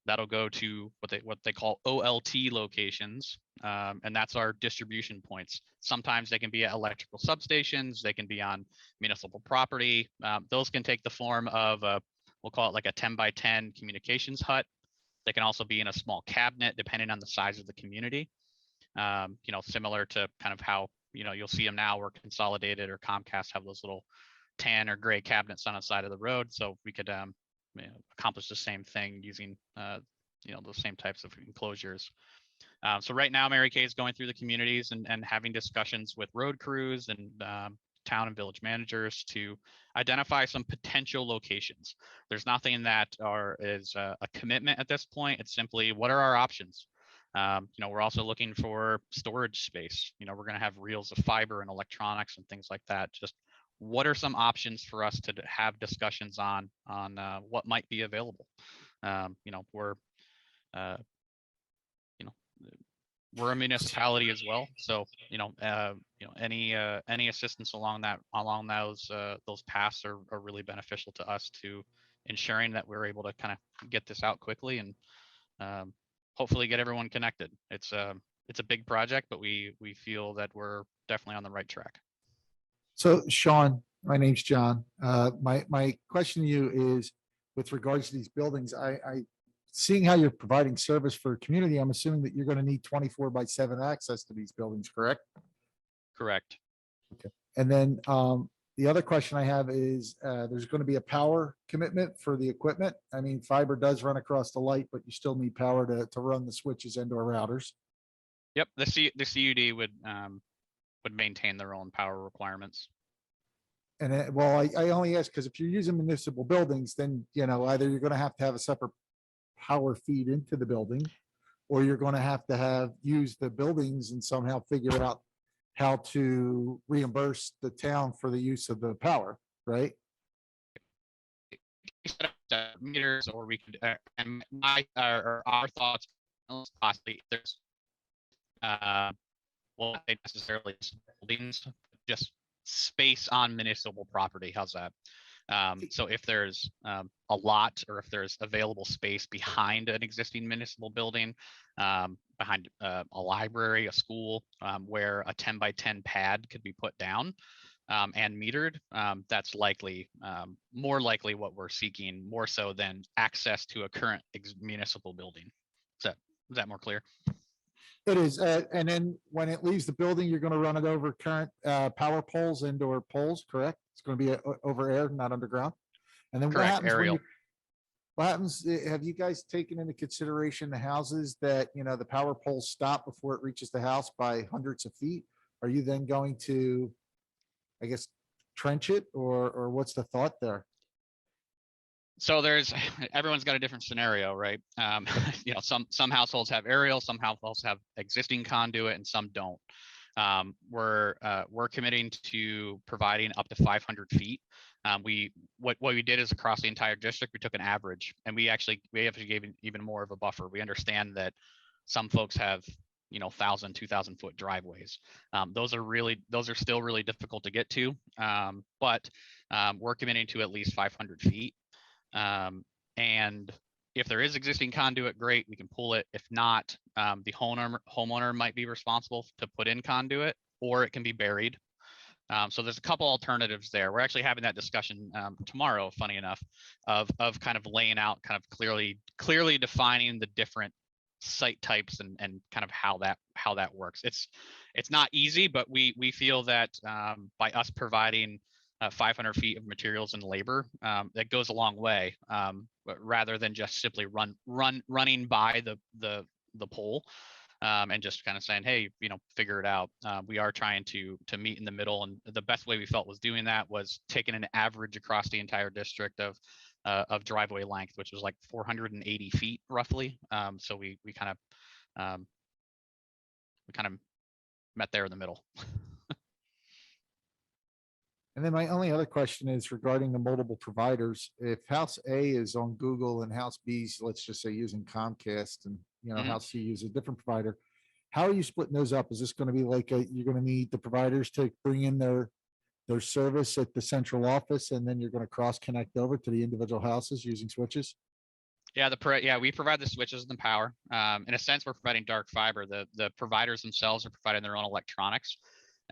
That'll go to what they call OLT locations, and that's our distribution points. Sometimes they can be at electrical substations, they can be on municipal property. Those can take the form of we'll call it like a 10 by 10 communications hut. They can also be in a small cabinet depending on the size of the community. Similar to kind of how you'll see them now, where Consolidated or Comcast have those little tan or gray cabinets on the side of the road. So we could accomplish the same thing using those same types of enclosures. So right now, Mary Kay is going through the communities and having discussions with road crews and town and village managers to identify some potential locations. There's nothing that is a commitment at this point. It's simply, what are our options? We're also looking for storage space. We're going to have reels of fiber and electronics and things like that. Just what are some options for us to have discussions on what might be available? We're a municipality as well, so any assistance along those paths are really beneficial to us, to ensuring that we're able to kind of get this out quickly and hopefully get everyone connected. It's a big project, but we feel that we're definitely on the right track. So Sean, my name's John. My question to you is, with regards to these buildings, seeing how you're providing service for a community, I'm assuming that you're going to need 24/7 access to these buildings, correct? Correct. Okay. And then the other question I have is, there's going to be a power commitment for the equipment. I mean, fiber does run across the light, but you still need power to run the switches and or routers. Yep, the CUD would maintain their own power requirements. And I only ask because if you're using municipal buildings, then either you're going to have a separate power feed into the building, or you're going to have use the buildings and somehow figure out how to reimburse the town for the use of the power, right? Meters, or we could, and our thoughts, possibly there's well, not necessarily buildings, just space on municipal property. How's that? So if there's a lot, or if there's available space behind an existing municipal building, behind a library, a school, where a 10 by 10 pad could be put down, and metered, that's likely, more likely what we're seeking, more so than access to a current municipal building. Is that more clear? It is, and then when it leaves the building, you're gonna run it over current power poles, indoor poles, correct? It's gonna be over air, not underground. And then what Correct, happens when aerial. you? What happens, have you guys taken into consideration the houses that, the power poles stop before it reaches the house by hundreds of feet? Are you then going to, I guess, trench it, or what's the thought there? So everyone's got a different scenario, right? Some households have aerial, some households have existing conduit, and some don't. We're committing to providing up to 500 feet. What we did is across the entire district, we took an average, and we actually gave even more of a buffer. We understand that some folks have 1,000, 2,000 foot driveways. Those are still really difficult to get to, but we're committing to at least 500 feet. And if there is existing conduit, great, we can pull it. If not, the homeowner might be responsible to put in conduit, or it can be buried. So there's a couple alternatives there. We're actually having that discussion tomorrow, funny enough, of kind of laying out, kind of clearly defining the different site types and kind of how that works. It's not easy, but we feel that by us providing 500 feet of materials and labor, that goes a long way, but rather than just simply running by the pole and just kind of saying, hey, figure it out. We are trying to meet in the middle, and the best way we felt was doing that was taking an average across the entire district of driveway length, which was like 480 feet roughly. So we kind of met there in the middle. And then my only other question is regarding the multiple providers. If house A is on Google and house B's, let's just say, using Comcast, and house C uses a different provider, how are you splitting those up? Is this going to be like you're going to need the providers to bring in their service at the central office, and then you're going to cross connect over to the individual houses using switches? Yeah, we provide the switches and the power. In a sense, we're providing dark fiber. The providers themselves are providing their own electronics.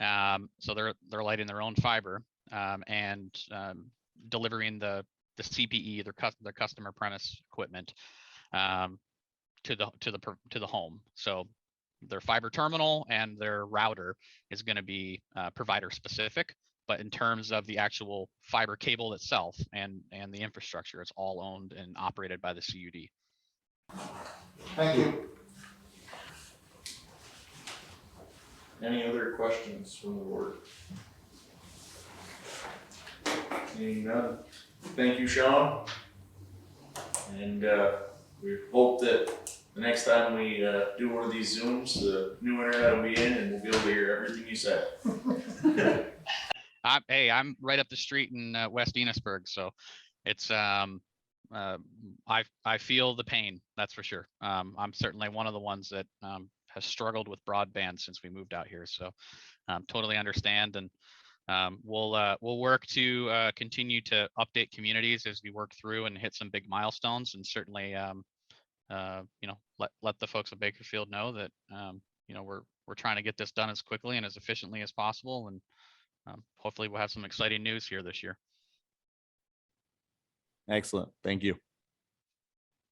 So they're lighting their own fiber and delivering the CPE, their customer premise equipment, to the home. So their fiber terminal and their router is going to be provider specific, but in terms of the actual fiber cable itself and the infrastructure, it's all owned and operated by the CUD. Thank you. Any other questions from the board? Seeing none. Thank you, Sean. And we hope that the next time we do one of these Zooms, the new internet will be in and we'll be able to hear everything you said. I'm right up the street in West Enosburg, so it's I feel the pain, that's for sure. I'm certainly one of the ones that has struggled with broadband since we moved out here, so totally understand. And we'll work to continue to update communities as we work through and hit some big milestones, and certainly let the folks of Bakersfield know that we're trying to get this done as quickly and as efficiently as possible, and hopefully we'll have some exciting news here this year. Excellent. Thank you.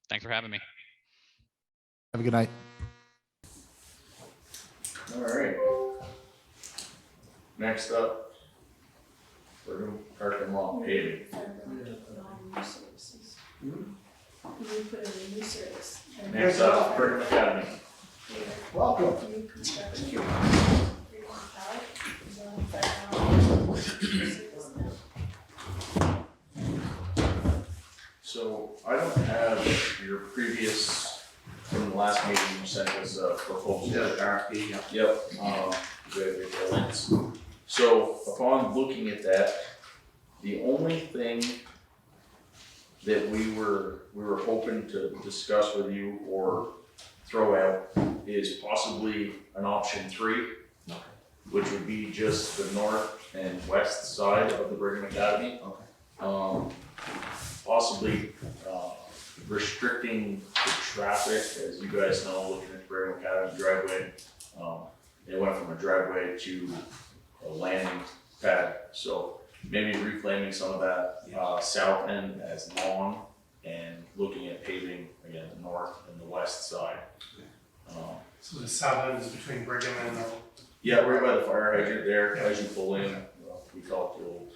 Thanks for having me. Have a good night. All right. Next up, we're doing parking lot paving. New services. We put in a new service. Next up, Brigham Academy. Welcome. New construction. So I don't have your previous, from the last meeting you sent us a proposal. Yeah, RFP, yeah. Yep, the links. So upon looking at that, the only thing that we were hoping to discuss with you or throw out is possibly an option 3, which would be just the north and west side of the Brigham Academy. Possibly restricting the traffic, as you guys know, looking at the Brigham Academy driveway. It went from a driveway to a landing pad, so maybe reclaiming some of that, south end as lawn and looking at paving, again, the north and the west side. So the south end is between Brigham and the. Yeah, right by the fire hydrant there, as you pull in, we call it the old.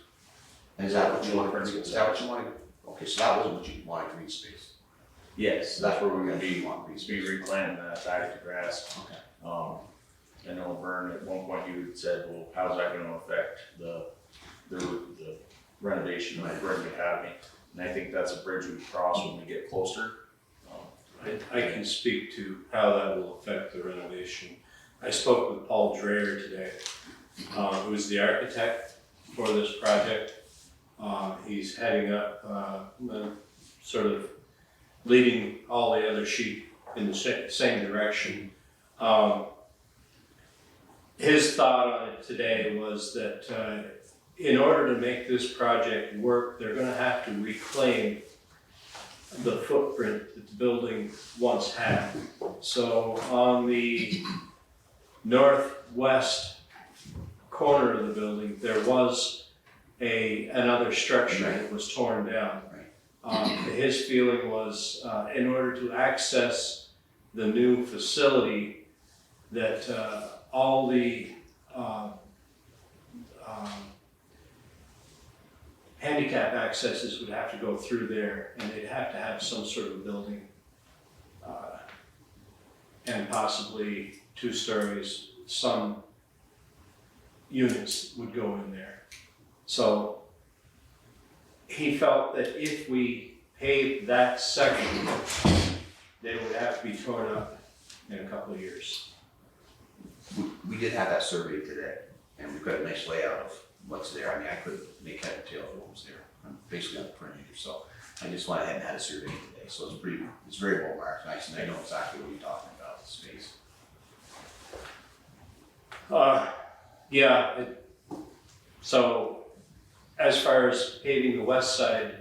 Is that what you wanted, is that what you wanted? Okay, so that wasn't what you wanted, green space. Yes, that's where we're gonna Okay, be, you want green be space. replanting that back to grass. Okay. I know Vern, at one point you had said, well, how's that gonna affect the renovation of Brigham Academy? And I think that's a bridge we cross when we get closer. I can speak to how that will affect the renovation. I spoke with Paul Dreyer today, who is the architect for this project. He's heading up, sort of leading all the other sheep in the same direction. His thought on it today was that in order to make this project work, they're gonna have to reclaim the footprint that the building once had. So on the northwest corner of the building, there was another structure that was torn down. His feeling was, in order to access the new facility, that all the handicap accesses would have to go through there, and they'd have to have some sort of building, and possibly 2 stories, some units would go in there. So he felt that if we paved that section, they would have to be torn up in a couple of years. We did have that survey today, and we've got a nice layout of what's there. I mean, I couldn't make head or tail of what was there. I'm basically on the perimeter, so I just went ahead and had a survey today, so it's very well marked, nice, and I know exactly what you're talking about, the space. Yeah, so as far as paving the west side,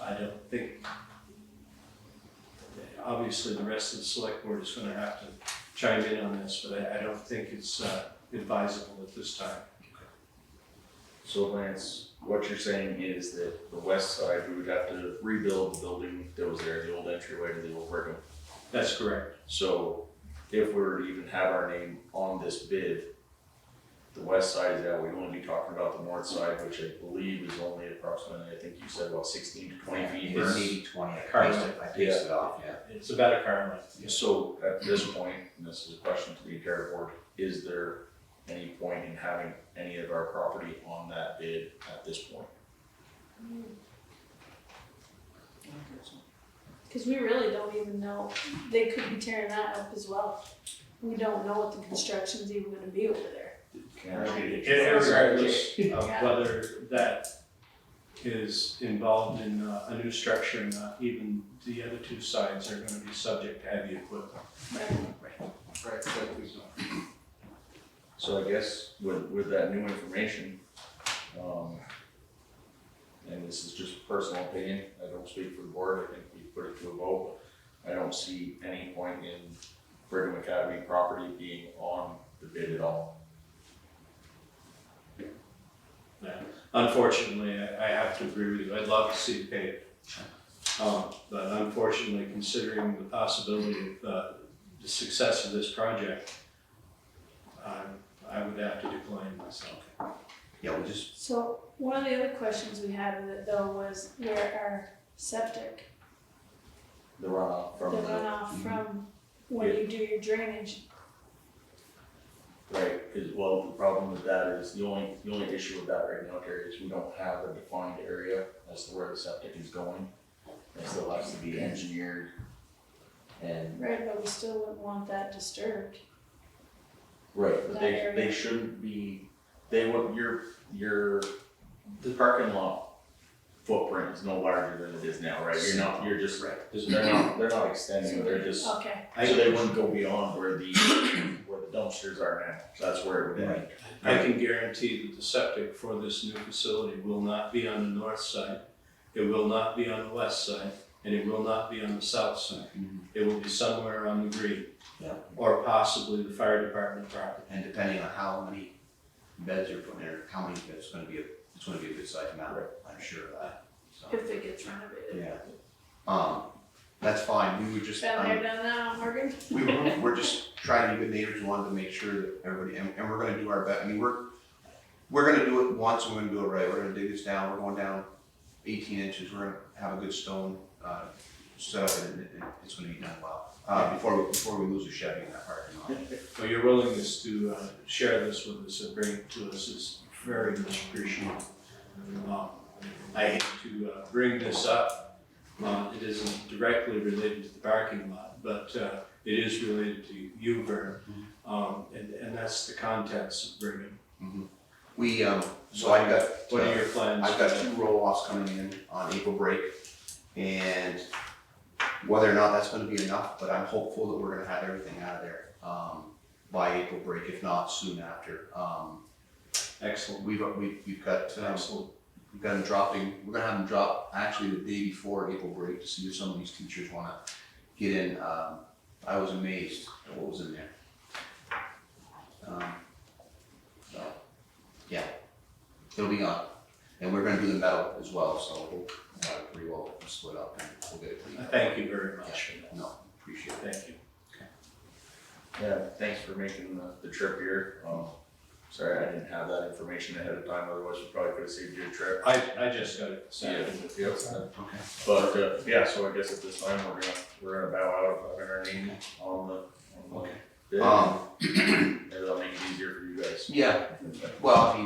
I don't think, obviously the rest of the select board is gonna have to chime in on this, but I don't think it's advisable at this time. So Lance, what you're saying is that the west side, we would have to rebuild the building that was there, the old entryway to the old Brigham. That's correct. So if we were to even have our name on this bid, the west side is out, we'd only be talking about the north side, which I believe is only approximately, I think you said about 16 to 20 feet. Or maybe 20, Car I paced it off, yeah. It's about a car length. So at this point, and this is a question to the entire board, is there any point in having any of our property on that bid at this point? Because we really don't even know, they could be tearing that up as well. We don't know what the construction's even gonna be over there. Regardless of whether that is involved in a new structure or not, even the other 2 sides are gonna be subject to heavy equipment. Right, So I guess with that new information, and this is just personal opinion, I don't speak for the board, I think we put it to a vote. I don't see any point in Brigham Academy property being on the bid at all. Yeah. Unfortunately, I have to agree with you. I'd love to see it paved. But unfortunately, considering the possibility of the success of this project, I would have to decline myself. Yeah, we just, So one of the other questions we had with it though was where our septic, The runoff the from the, runoff from when you do your drainage. right, well, the problem with that is, the only issue with that right now, Terry, is we don't have a defined area as to where the septic is going. It still has to be engineered and. Right, but we still wouldn't want that disturbed. Right, but That they area. shouldn't be, they would, the parking lot footprint is no larger than it is now, right? You're just, they're not extending, they're just, so Okay, they wouldn't go beyond where the dumpsters are now, so that's where it would end. I can guarantee that the septic for this new facility will not be on the north side, it will not be on the west side, and it will not be on the south side. It will be somewhere on the green. Yeah. Or possibly the fire department property. and depending on how many beds you're putting there, how many beds, it's gonna be a good sized amount, I'm sure of that, so. If it gets renovated. Yeah. That's fine, we were just, Been there, done that, Morgan? we're just trying to be good neighbors, we wanted to make sure that everybody, and we're gonna do our best, I mean, we're gonna do it once, and we're gonna do it right, we're gonna dig this down, we're going down 18 inches, we're gonna have a good stone, set up, and it's gonna be done well, before we lose a Chevy in that parking lot. Well, your willingness to share this with us and bring it to us is very much appreciated. I hate to bring this up. It isn't directly related to the parking lot, but it is related to you, Vern. And that's the contents of bringing. We, so I've got. What are your plans? I've got 2 roll-offs coming in on April break, and whether or not that's gonna be enough, but I'm hopeful that we're gonna have everything out of there, by April break, if not soon after. Excellent. We've got, Excellent. we've got them dropping, we're gonna have them drop actually the day before April break to see if some of these teachers wanna get in. I was amazed at what was in there. So, yeah, it'll be on, and we're gonna do the metal as well, so we'll have it pretty well split up and we'll get it cleaned up. Thank you very much for that. No, appreciate it. Thank you. Yeah, thanks for making the trip here. Sorry, I didn't have that information ahead of time, otherwise we probably could have saved you a trip. I just got it this afternoon. Okay. But, yeah, so I guess at this time, we're gonna bow out of having our name on the bid. Maybe that'll make it easier for you guys. Yeah, well, I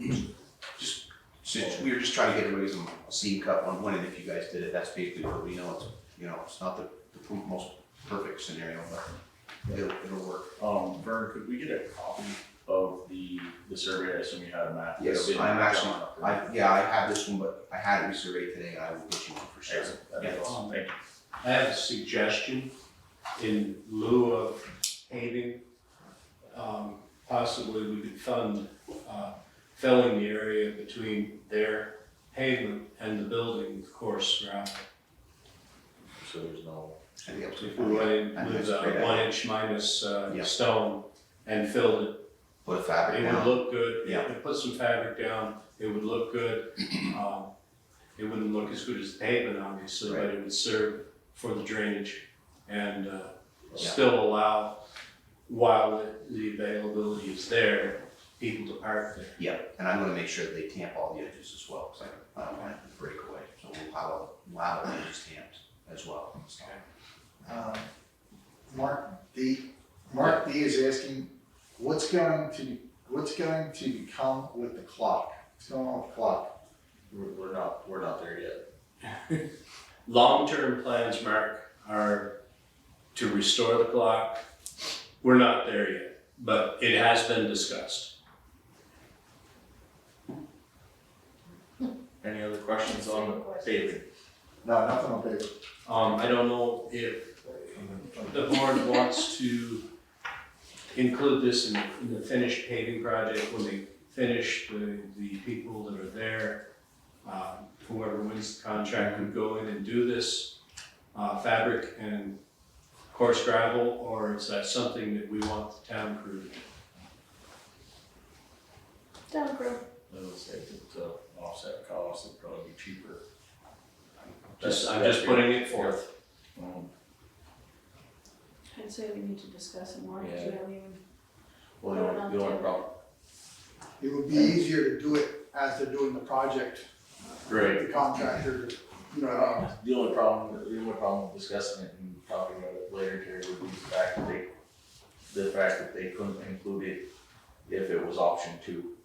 mean, just we were just trying to get everybody a seed cup on winning if you guys did it, that's basically what we know, it's not the most perfect scenario, but it'll work. Vern, could we get a copy of the survey? I assume you had a map. Yes, I'm actually, I have this one, but I had it resurveyed today, and I will get you one for sure. That'd be awesome, thank you. I have a suggestion in lieu of paving. Possibly we could fund filling the area between their pavement and the building with coarse gravel. So there's no. If we went in with 1 inch minus stone and filled it, put a fabric it down. would look good. Yeah. If we put some fabric down, it would look good. It wouldn't look as good as the pavement, obviously, but it would serve for the drainage and still allow, while the availability is there, people to park there. Yeah, and I'm gonna make sure that they tamp all the edges as well, because I don't want it to break away, so we'll have the edges tamped as well. So. Mark D is asking, what's going to become with the clock? What's going on with the clock? We're not there yet. Long-term plans, Mark, are to restore the clock. We're not there yet, but it has been discussed. Any other questions on the paving? No, nothing on paper. I don't know if the board wants to include this in the finished paving project when they finish the people that are there. Whoever wins the contract would go in and do this fabric and coarse gravel, or is that something that we want the town crew to do? Town crew. I would say to offset costs, it'd probably be cheaper. I'm just putting it forth. I'd say we need to discuss it more, because Yeah. we haven't even. Well, the only problem. It would be easier to do it as they're doing the project. Right. The contractor, you know what I mean? The only problem with discussing it and talking about it later, Terry, would be the fact that they couldn't include it if it was option 2.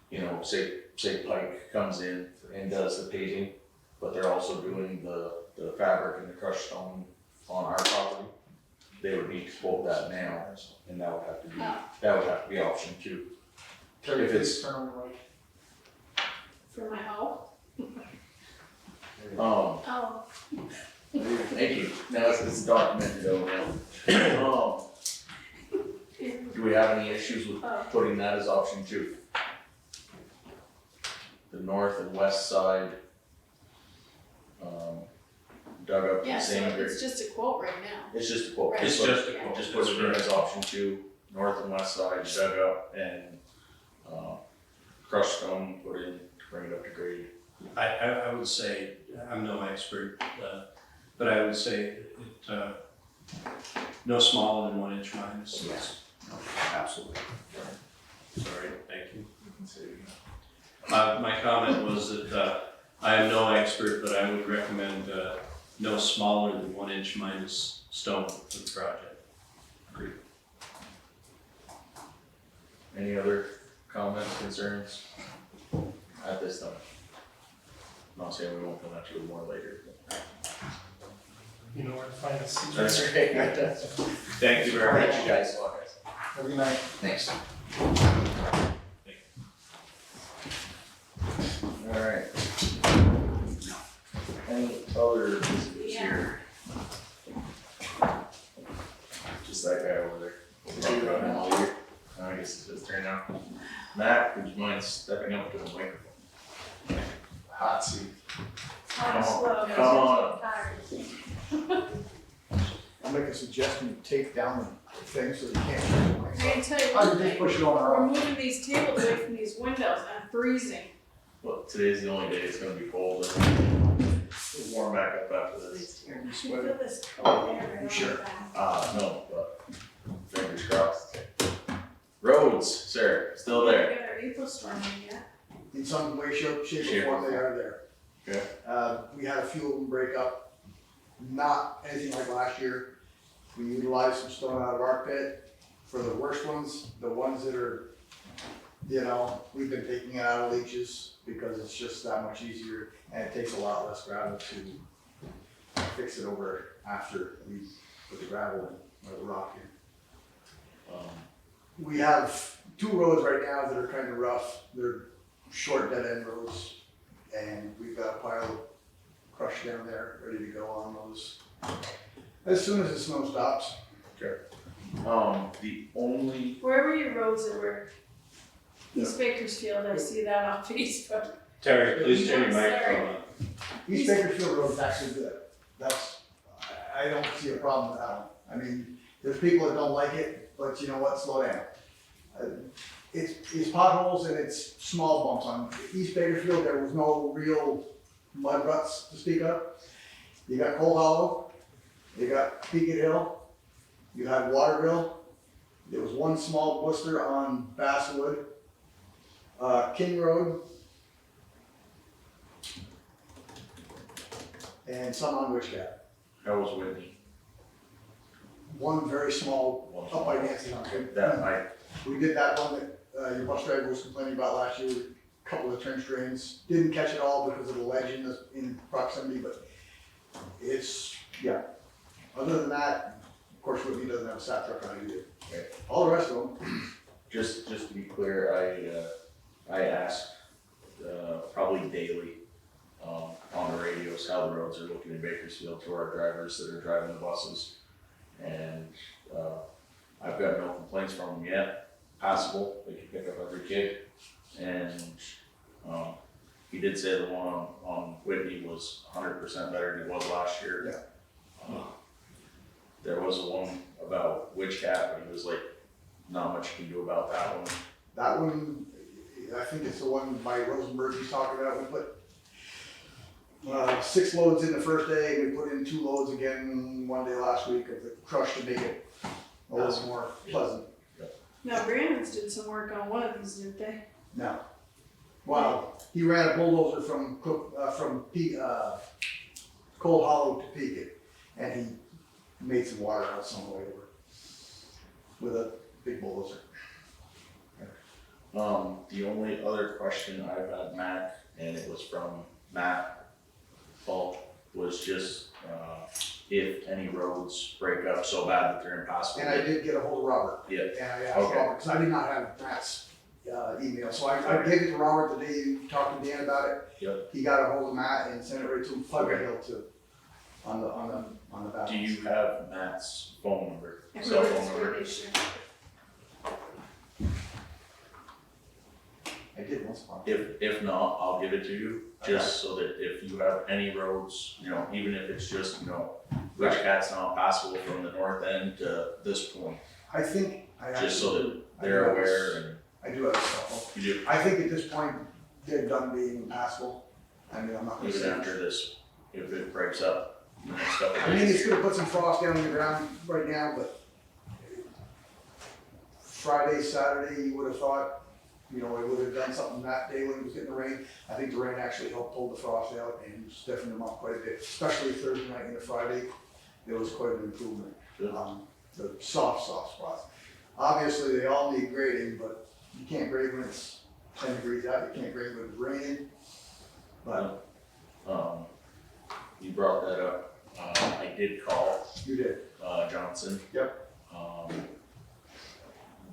You know, say Pike comes in and does the paving, but they're also doing the fabric and the crushed stone on our property. They would need to quote that now, and that would have to be option 2. If it's Turn on the right. For my hoe? oh, Oh, thank you. Now it's documented over now. Do we have any issues with putting that as option 2? The north and west side, dug up yeah, the so same. it's just a quote right now. It's just a quote. Right. It's just a quote. Just put it in as option 2, north and west side dug up and, crushed stone, put in to bring it up to grade. I would say, I'm no expert, but I would say it, no smaller than 1 inch minus. Yes. No, absolutely. Sorry, thank you. You can say, My comment was that I am no expert, but I would recommend no smaller than 1 inch minus stone for the project. agreed. Any other comments, concerns at this time? Not saying we won't come at you with more later. but- You know where to find us. That's okay. Thank you very much, you guys. Have a good night. Thanks. All right. Any other visitors here? Just that guy over there. We'll talk about him later. I guess it's his turn now. Matt, would you mind stepping up to the microphone? Hot seat. Come on, come on. I'll make a suggestion, you take down the thing so you can't. I can tell you I one can just thing, push it on we're around. moving these tables away from these windows, I'm freezing. Well, today's the only day it's gonna be cold and it'll warm back up after this. I can feel this cold air right on Sure. my back. No, but fingers crossed. Roads, sir, still there? We got our April storm in yet. In some way, shape, Shape or or form, they are there. Okay. We had a few of them break up, not anything like last year. We utilized some stone out of our pit for the worst ones, the ones that are, you know, we've been taking it out of leaches because it's just that much easier and it takes a lot less gravel to fix it over after we put the gravel in or the rock in. We have 2 roads right now that are kind of rough. They're short dead end roads and we've got a pile of crush down there ready to go on those as soon as the snow stops. Okay. The only, Where were your roads that were East Bakersfield, I see that on Facebook. Terry, please turn your Sorry. microphone on. East Bakersfield Road is actually good. That's, I don't see a problem with that one. I mean, there's people that don't like it, but you know what, slow down. It's potholes and it's small bumps on East Bakersfield. There was no real mud ruts to speak of. You got Coal Hollow, you got P.E.G Hill, you had Waterville. There was one small blister on Basswood, King Road, and some on Wishcat. how was Whitney? One very small up by Nancy Hunter. That I, We did that one that your bus driver was complaining about last year, with a couple of trench drains. Didn't catch it all because of the ledge in proximity, but it's, yeah. Other than that, of course, Whitney doesn't have a sat truck on it either. Okay. All the rest of them, just to be clear, I ask, probably daily, on the radios how the roads are looking in Bakersfield to our drivers that are driving the buses. And, I've got no complaints from them yet, passable, they can pick up every kid. And, he did say the one on Whitney was 100% better than it was last year. Yeah. There was one about Witchcat, but he was like, not much you can do about that one. that one, I think it's the one by Rosenberg he's talking about. We put 6 loads in the first day, we put in 2 loads again one day last week of the crush to make it a little more pleasant. Now Brandon's did some work on one of these, didn't they? No. Wow, he ran a bulldozer from Coal Hollow to P.E.G, and he made some water out some way over with a big bulldozer. The only other question I've had, Matt, and it was from Matt Paul, was just, if any roads break up so bad that they're impassable. And I did get a hold of Robert. Yeah. And I asked Okay. Robert, because I did not have Matt's email, so I gave it to Robert the day you talked to Dan about it. Yep. He got a hold of Matt and sent it right to him, Plug Hill too, on the back. Do you have Matt's phone number, I cell wrote phone this number? radiation. I did once upon. If not, I'll give it to you, just so that if you have any roads, you know, even if it's just, you know, Witchcat's not passable from the north end to this point. I think just so that they're aware and I do have a cell phone. you do, I think at this point, they're done being passable. I mean, I'm not gonna even say. after this, if it breaks up in the next couple I mean, of it's days. gonna put some frost down on the ground right now, but Friday, Saturday, you would have thought, you know, it would have done something that day when it was getting the rain. I think the rain actually helped pull the frost out and stiffen them up quite a bit, especially Thursday night into Friday. There was quite an improvement. Good. The soft spots. Obviously, they all need grading, but you can't grade when it's 10 degrees out, you can't grade when it's raining. But You brought that up, I did call, you did. Johnson. Yep.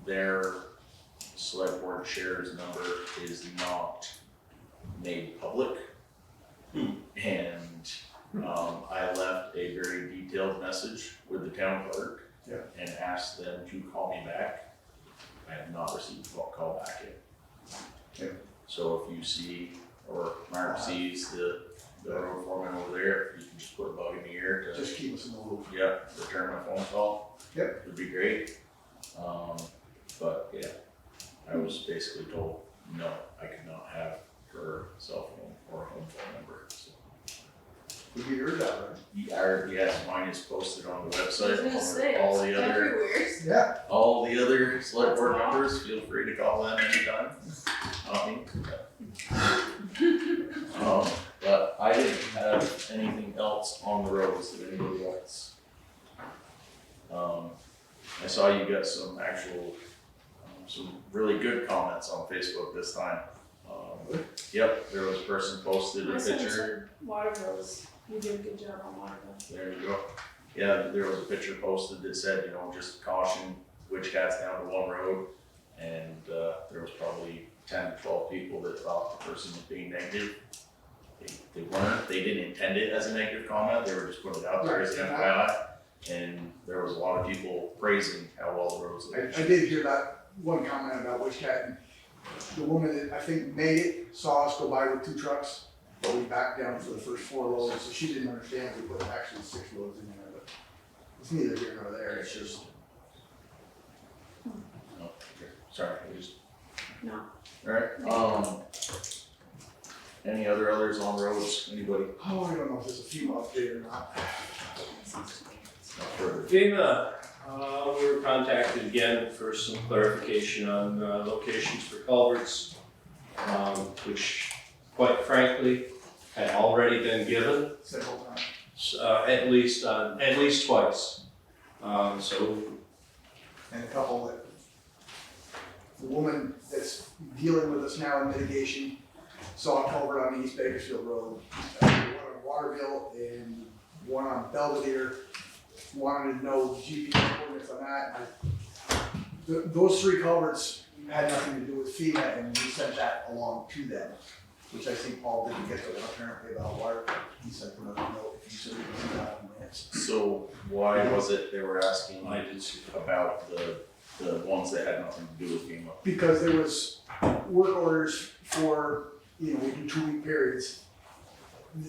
Their select board chair's number is not made public. And, I left a very detailed message with the town clerk. Yeah. And asked them to call me back. I have not received a call back yet. Okay. So if you see, or Mark sees the road foreman over there, you can just put a bug in the ear to. Just keep us in the loop. Yeah, return my phone call. Yep. Would be great. But yeah, I was basically told, no, I could not have her cell phone or home phone number, so. We get yours out, right? Yes, mine is posted on the I was website, gonna say, all it's the other, everywhere. Yeah. all the other select board That's awesome. members, feel free to call them anytime. Not me. But I didn't have anything else on the roads that anybody else. I saw you got some actual, some really good comments on Facebook this time. Yep, there was a person posted a My son picture. said Waterville's, you did a good job on Waterville. There you go. Yeah, there was a picture posted that said, you know, just caution, witch cats down to one road. And, there was probably 10 to 12 people that thought the person was being negative. They weren't, they didn't intend it as a negative comment, they were just putting it out there as an FYI. And there was a lot of people praising how well the roads look. I did hear that one comment about Witch Cat, and the woman that I think made it saw us go by with 2 trucks, but we backed down for the first 4 loads, so she didn't understand we put actually 6 loads in there, but it's neither here nor there, it's just. Oh, okay. Sorry, I just. No. Alright, any others on roads, anybody? Oh, I don't know if there's a few update or not. Not further. FEMA, we were contacted again for some clarification on locations for culverts, which quite frankly had already been given, Several times. at least twice. So And a couple that, the woman that's dealing with us now in mitigation saw a culvert on East Bakersfield Road, one on Waterville and one on Belvedere, wanted to know GPS coordinates on that. Those 3 culverts had nothing to do with FEMA, and we sent that along to them, which I think Paul didn't get to apparently about Waterville. He sent another note, if you said you can see that on the minutes. So why was it they were asking I did see that. about the ones that had nothing to do with FEMA? Because there was work orders for, you know, we do 2-week periods.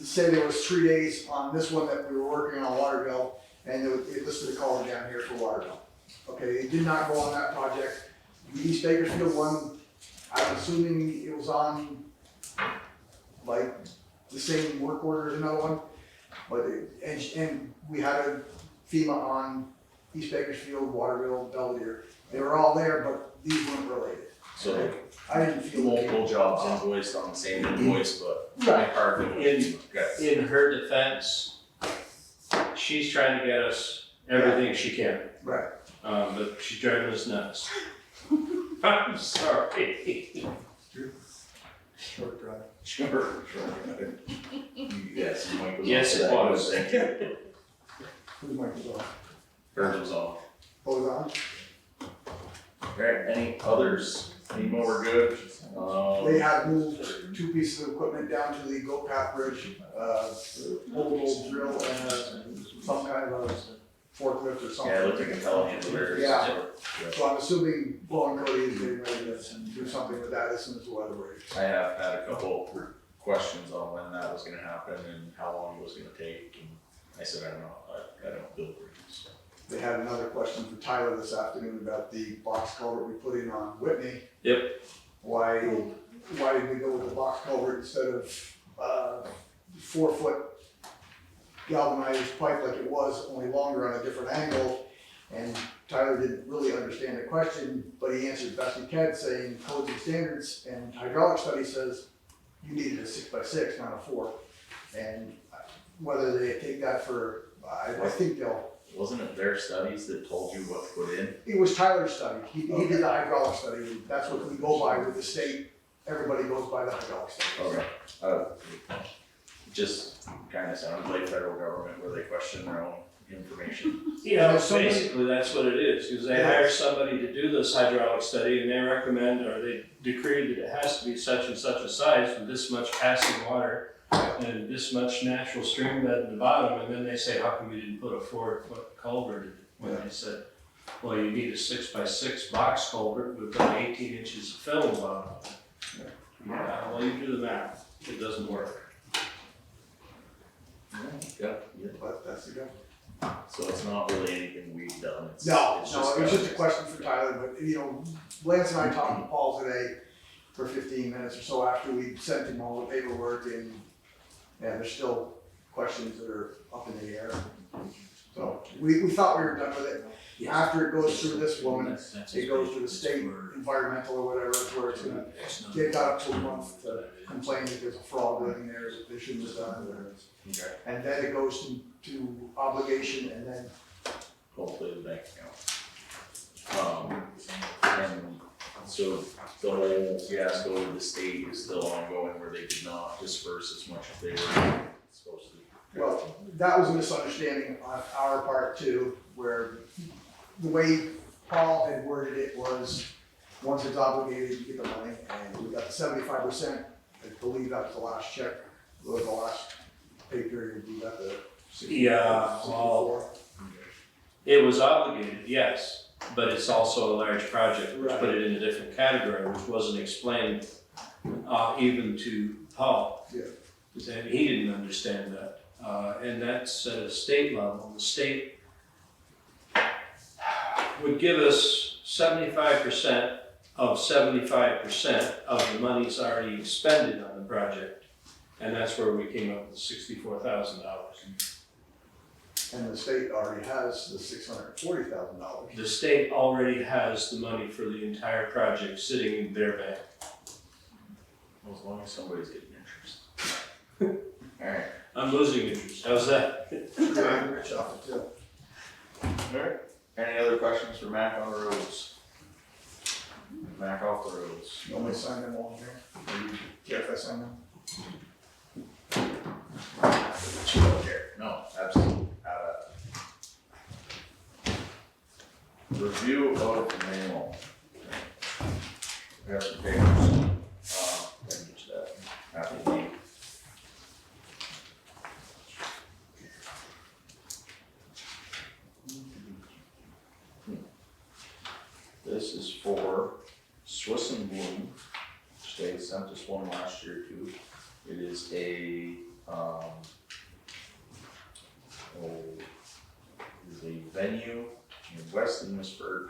Say there was 3 days on this one that we were working on Waterville, and it listed a column down here for Waterville. Okay, it did not go on that project. The East Bakersfield one, I'm assuming it was on like the same work order as another one. But and we had a FEMA on East Bakersfield, Waterville, Belvedere. They were all there, but these weren't related. So I didn't feel. multiple jobs invoiced on the same invoice, but Right. part of it was FEMA. Okay. in her defense, she's trying to get us everything she can. Right. But she's driving us nuts. I'm sorry. Short drive. Sure. Yes, Mike was on Yes, to it that, I was. thinking. Who's Mike was on? Hers was on. Oh, was on? Alright, any others? Any more good? They have moved 2 pieces of equipment down to the goat path bridge, old drill and some kind of a forklift or something. Yeah, it looked like a telehandler. Yeah. So I'm assuming Blowing Cody is getting ready to do something with that as soon as the weather breaks. I have had a couple questions on when that was gonna happen and how long it was gonna take, and I said, I don't know, I don't build bridges. they had another question for Tyler this afternoon about the box culvert we put in on Whitney. Yep. Why did we go with the box culvert instead of 4-foot galvanized pipe like it was, only longer on a different angle? And Tyler didn't really understand the question, but he answered best he can, saying codes and standards and hydraulic study says you needed a 6x6, not a 4. And whether they take that for, I think they'll. Wasn't it their studies that told you what to put in? It was Tyler's study. He did the hydraulic study. And that's what we go by with the state. Everybody goes by the hydraulic study. Okay. Just kind of sounds like federal government where they question their own information. Yeah, So basically, that's what it is, because they hire somebody to do this hydraulic study, and they recommend, or they decree that it has to be such and such a size with this much passing water and this much natural stream bed in the bottom, and then they say, how come you didn't put a 4-foot culvert in? When they said, well, you need a 6x6 box culvert with 18 inches of fill in the bottom of it. Yeah, well, you do the math, it doesn't work. Yeah, But that's the guy. so it's not really anything we've done. It's It was just a guys. question for Tyler, but Lance and I talked to Paul today for 15 minutes or so after we sent him all the paperwork, and there's still questions that are up in the air. So we thought we were done with it. After it goes through this woman, it goes to the state environmental or whatever, where it's gonna get got up to a month to complain that there's a fraud living there that they shouldn't have done. Okay. And then it goes to obligation, and then Hopefully the bank account. And so the whole fiasco with the state is still ongoing where they did not disperse as much as they were supposed to. well, that was a misunderstanding on our part too, where the way Paul had worded it was, once it's obligated, you get the money, and we got the 75%. I believe that was the last check, or the last pay period, we got the 64. Yeah, well, it was obligated, yes, but it's also a large project, which put it in a different category, which wasn't explained even to Paul. Yeah. Because he didn't understand that, and that's at a state level. The state would give us 75% of 75% of the money's already expended on the project, and that's where we came up with $64,000. And the state already has the $640,000. The state already has the money for the entire project sitting in their bank. Well, as long as somebody's getting interest. Alright. I'm losing interest, how's that? Yeah, rich off it too. Alright. Any other questions for Mac on the roads? Mac off the roads. You want me to sign them all here? Or you care if I sign them? You don't care. No, absolutely. Review of manual. We have some papers. I can get you that. Happy to meet. This is for Swiss and Bloom, which they sent us one last year too. It is a, venue in West Lewisburg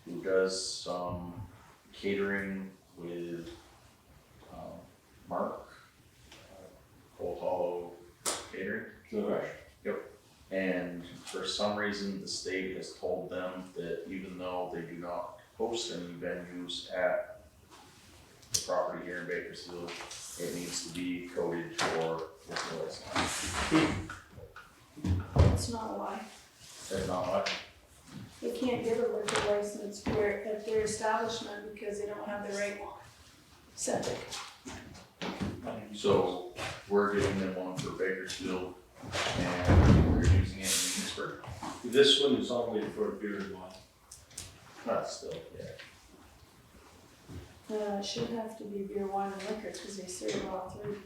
who does some catering with, Mark, Cold Hollow Catering. Alright. Yep. And for some reason, the state has told them that even though they do not host any venues at the property here in Bakersfield, it needs to be coded for liquor license. That's not why. That's not much. They can't give a liquor license at their establishment because they don't have the right septic. So we're giving them one for Bakersfield and we're using it in Lewisburg. This one is only for beer and wine. Not still, yeah. It should have to be beer, wine, and liquor because they serve all three.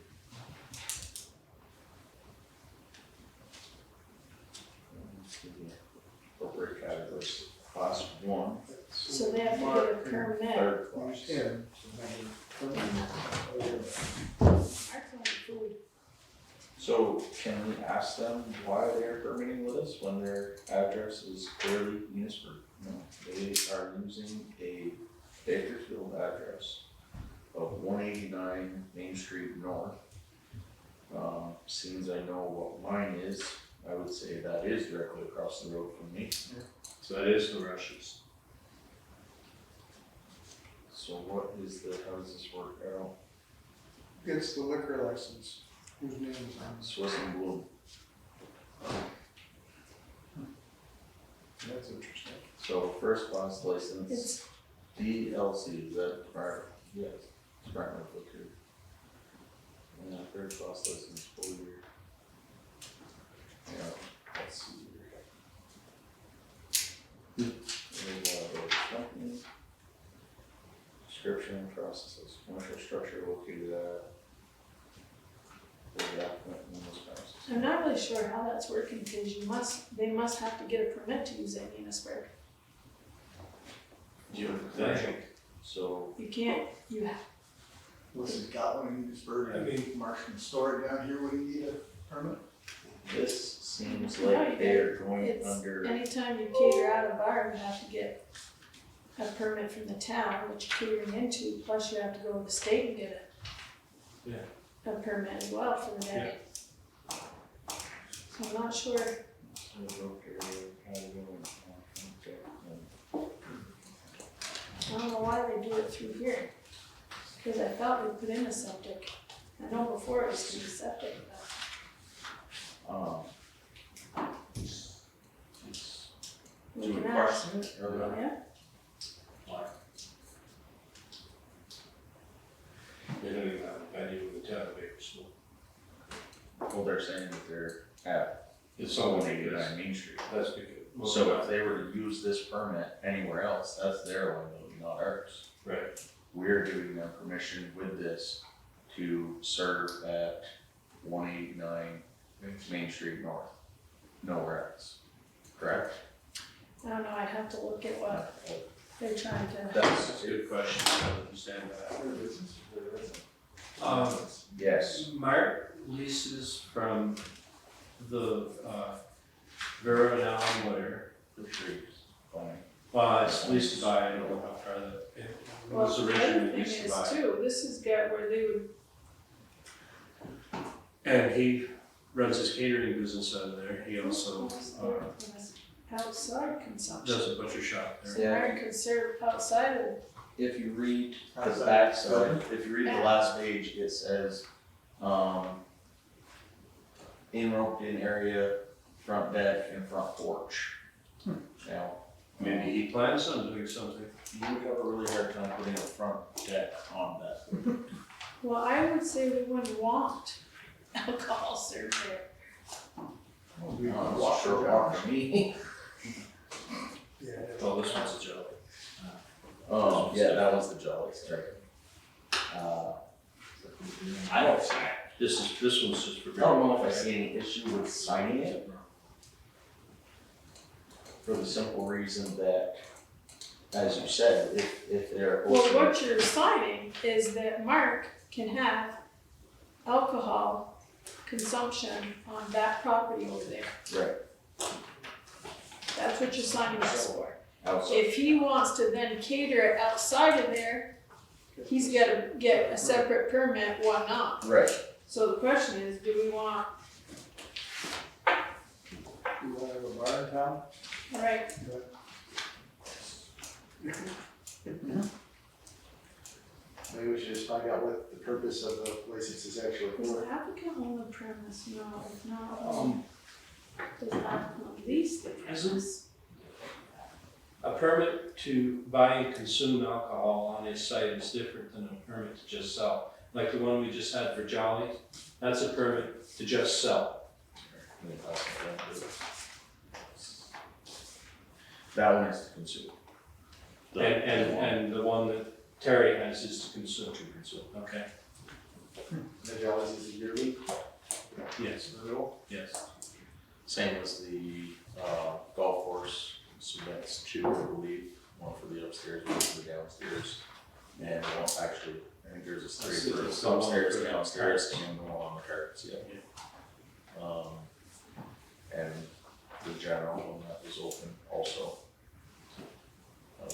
Appropriate categories, class 1. So they have to get a permit. Third class. That's only food. So can we ask them why they're permitting with us when their address is clearly Munisburg? No, they are using a Bakersfield address of 189 Main Street North. Seems I know what mine is, I would say that is directly across the road from me. So that is the Rushes. So what is the, how does this work out? Gets the liquor license, whose name is on this? Swiss and Bloom. That's interesting. So first class license, It's, DLC, is that part? Yes, it's part of the two. And then third class license, full year. Yeah, let's see here. Company. Description and processes, commercial structure located at. The applicant and those premises. I'm not really sure how that's working, because they must have to get a permit to use that Munisburg. So, You can't, you have, What's it got when you just bird, I mean, Marshall store it down here, would you need a permit? this seems No, like you they're going it's, under, anytime you cater out a bar, you have to get a permit from the town, which you're catering into, plus you have to go to the state and get a permit as well for the day. So I'm not sure, I don't know why they do it through here, because I thought we put in a septic. I know before it was through the septic, but we can ask. Yeah, They don't even have a venue in the town of Bakersfield. well, they're saying that they're at It's all one eighty-nine Main Street. That's because. So if they were to use this permit anywhere else, that's their liability, not ours. Right. We're giving them permission with this to serve at 189 Main Street North, nowhere else, correct? I don't know, I'd have to look at what they're trying to. That's a good question, I understand that. yes. Mark leases from the, Vera and Allen Moyer. The trees, fine. Well, it's leased by, I don't know how far that, it Well, was the other originally thing leased is by. too, this has got where they would, And he runs his catering business out of there, he also, outside consumption. does a butcher shop there. So Mary could serve outside of, If you read the back side, if you read the last page, it says, in roped-in area, front deck and front porch. Now, Maybe he plans on doing something. you would have a really hard time putting a front deck on that. well, I would say we wouldn't want alcohol served there. Sure walk for me. Oh, this one's a jelly. Oh, yeah, that was the Jolly, sorry. I don't, This one's just for. I don't know if I see any issue with signing it. For the simple reason that, as you said, if they're. Well, what you're signing is that Mark can have alcohol consumption on that property over there. Right, That's what you're signing this for. outside. If he wants to then cater it outside of there, he's gotta get a separate permit, why not? Right, So the question is, do we want, You wanna have a bar in town? right, Maybe we should just find out what the purpose of the license is actually does for. the applicant own the premise? No, if not, does the applicant lease the premise? A permit to buy and consume alcohol on his site is different than a permit to just sell. Like the one we just had for Jolly, that's a permit to just sell. that one is to consume. And the one that Terry has is to consume. Okay, The Jollies is a yearly. yes, yes. Same as the, golf course, so that's two, I believe, one for the upstairs, one for the downstairs. And one, actually, I think there's a three for the upstairs, downstairs, and one on the carpets, yeah. And the general one that was open also. I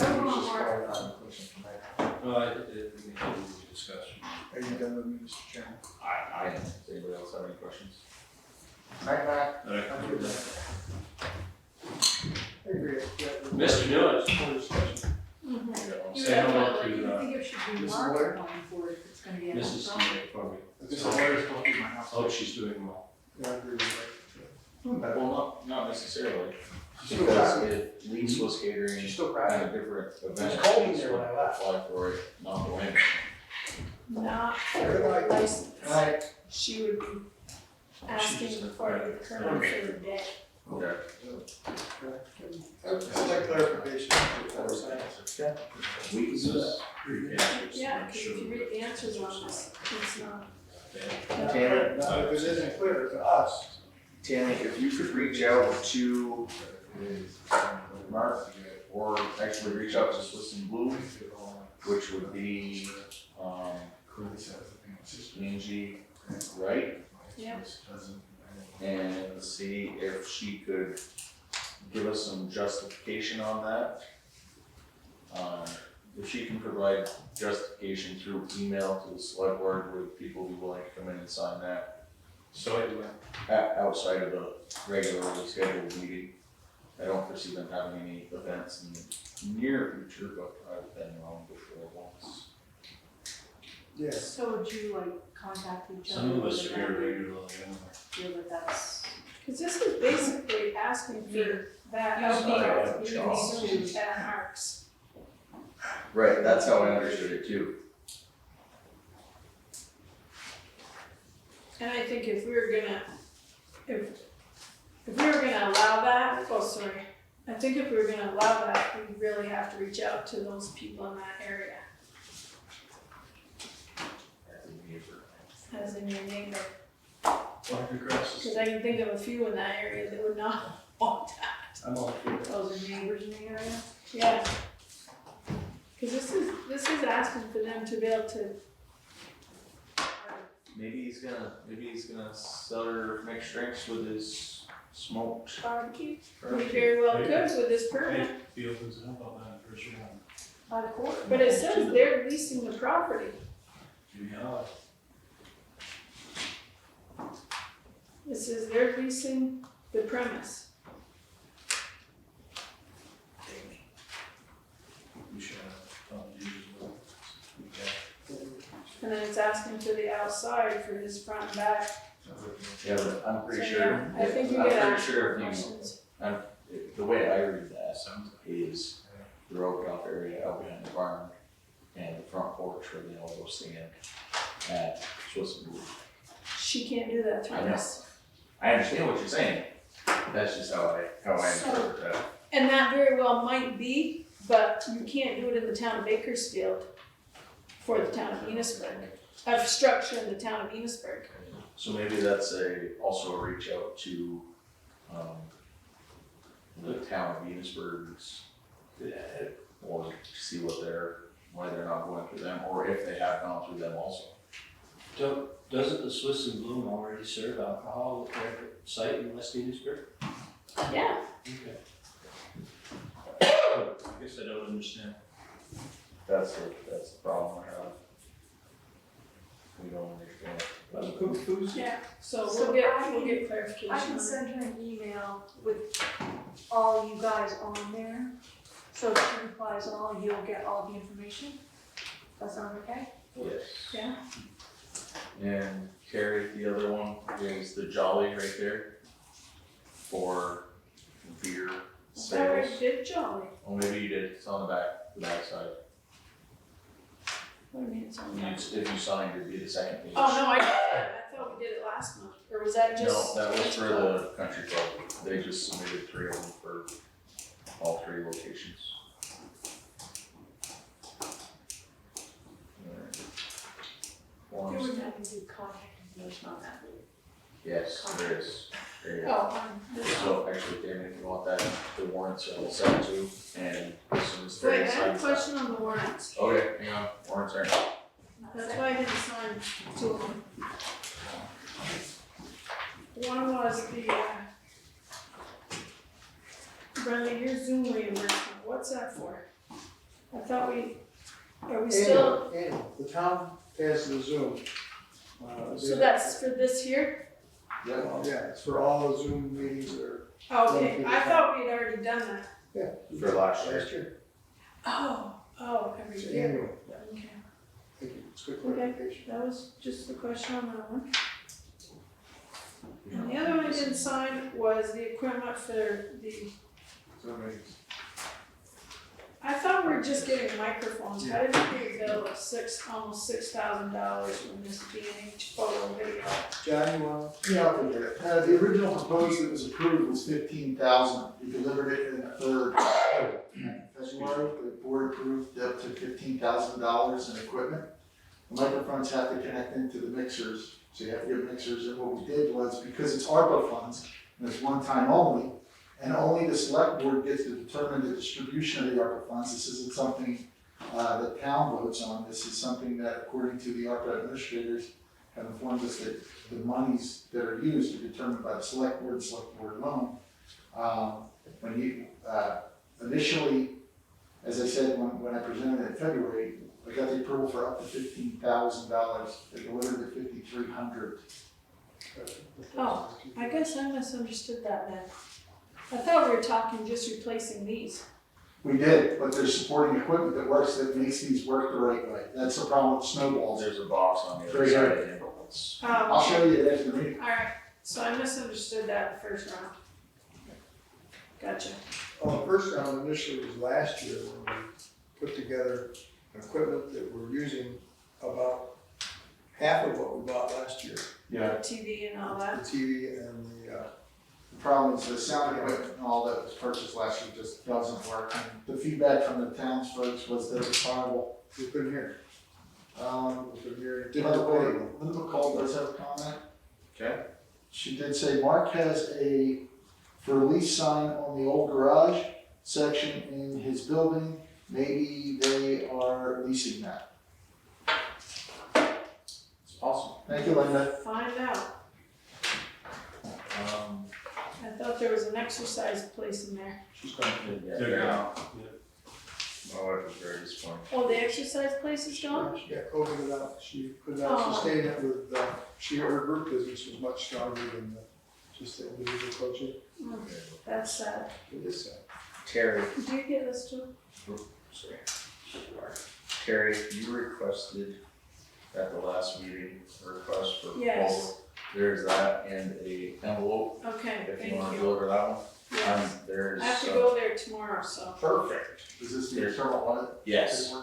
don't want more. Clarifying question from that. No, I did, we need to discuss. Are you done with me, Mr. Chairman? I am. Does anybody else have any questions? Right back. I agree. Mr. Newell, just one discussion. Mhm. Say hello I to, think it should be Mrs. marked Ware? going forward if it's gonna be a Mrs. problem. for me. This is lawyer's supposed to be my house. Hope she's doing well. Yeah, I agree with that. Well, not necessarily. She's still Because crappy. if Lee's was catering She's still at crappy. a different event. It was cold in Lee's there when would I left. Apply for it, not the land. Not Good for night. the license. Right. She would be asking for the permit for the day. Okay. I'd like clarification. Lee's is. Yeah, because if you read the answers on this, it's not. Tammy, Now, if it isn't clear to us, Tammy, if you could reach out to Mark, or actually reach out to Swiss and Blue, which would be, P.E.G, right? Yeah. And see if she could give us some justification on that. If she can provide justification through email to the select board, would people be willing to come in and sign that? So anyway, Outside of the regularly scheduled meeting. I don't foresee them having any events in the near future, but I've been wrong before once. yes. So would you like contact each other? some of us with are here them? regularly anyway. Feel that that's. Because this is basically asking for that Yeah. outdoor Yeah. meetings to 10 marks. Right, that's how I understood it too. And I think if we were gonna, if we were gonna allow that, oh, sorry. I think if we were gonna allow that, we really have to reach out to those people in that area, as in your neighbor. Because I can think of a few in that area that would not want that. I'm all for it. Those are neighbors in the area? Yeah. Because this is asking for them to be able to. Maybe he's gonna sell her mixed drinks with his smoked. Barbecue. We very well could with this permit Hey, he opens it up on that for sure. by the court, but it says they're leasing the property. Yeah. It says they're leasing the premise. We should have, you as well. Okay. And then it's asking for the outside for his front and back. Yeah, but I'm pretty So, sure. yeah, I think you I'm get pretty asked sure more if you, questions. the way I read that is the roped off area out behind the barn and the front porch where they all go stand at Swiss and Blue. She can't do that through I know. us. I understand what you're saying. That's just how I interpret that. And that very well might be, but you can't do it in the town of Bakersfield for the town of Enosburg. A structure in the town of Enosburg. So maybe that's also a reach out to, the town of Enosburg's, or see why they're not going through them, or if they have gone through them also. Doesn't the Swiss and Bloom already serve alcohol at their site in West Enosburg? Yeah. Okay. I guess I don't understand. That's the problem I have. We don't understand. Yeah, so So we'll get I clarification I on can it. send her an email with all you guys on there. So if she replies all, you'll get all the information. That sound okay? Yes. Yeah. And Carrie, the other one is the Jolly right there for beer Is that right, sales. did Jolly? Oh, maybe you did, it's on the back side. What do you mean it's on that? If you signed, it'd be the second page. Oh, no, I did that. I thought we did it last month, or was that just? No, that was for the country club. They just submitted 3 of them for all 3 locations. There Forms. would have to be contact information on that. Yes, there is. There you go. Oh, on this one. So actually, Damon, if you want that, the warrants are all set too, and as soon as Wait, I they're have a signed. question on the warrants. Okay, hang on, warrants are. That's why I didn't sign 2 of them. I thought are we still, Annual, the town has the Zoom. so that's for this year? Yeah, it's for all the Zoom meetings that are. Okay, I thought we'd already done that. Yeah. For last year. Last year. Oh, every It's year. annual. Okay, Thank you, it's good okay, clarification. that was just the question on that one. And the other one I didn't sign was the equipment for the, I thought we were just getting microphones. How did we get a bill of almost $6,000 from this B&H photo video? John, you want? Yeah, I'll figure it. The original proposal that was approved was 15,000. We delivered it in a third. February, the board approved up to $15,000 in equipment. The microphones have to connect into the mixers, so you have to get mixers. And what we did was, because it's ARPA funds, and it's one time only, and only the select board gets to determine the distribution of the ARPA funds. This isn't something the town votes on. This is something that, according to the ARPA administrators, have informed us that the monies that are used are determined by the select board alone. When you initially, as I said, when I presented it in February, I got the approval for up to $15,000. They delivered it 5,300. Oh, I guess I misunderstood that then. I thought we were talking just replacing these. We did, but there's supporting equipment that works, that makes these work the right way. That's the problem with snowballs. There's a box on the other Right side here. of the ambulance. I'll show you it after the meeting. Alright, so I misunderstood that the first round. Gotcha. Well, the first round initially was last year when we put together equipment that we're using about half of what we bought last year. Yeah. TV and all that. The TV and the, The problem is the sound equipment and all that was purchased last year just doesn't work. And the feedback from the town's folks was that it was horrible. we couldn't hear. We couldn't hear it. Linda McCall does have a comment. Okay. She did say Mark has a for lease sign on the old garage section in his building. Maybe they are leasing that. It's possible. Thank you, Linda. Find out. I thought there was an exercise place in there. She's going to They're gone. My wife was very disappointed. Oh, the exercise place is gone? She got COVID it out. She could not sustain it with, her group business was much stronger than just the individual coaching. Oh, that's sad. It is sad. Terry, Do you get this too? sorry. Terry, you requested at the last meeting, a request for Yes. proposal. There's that and a envelope, Okay, if thank you wanna you. deliver that one. Yes. There's. I have to go there tomorrow, so. Perfect. Is this the internal audit? Yes.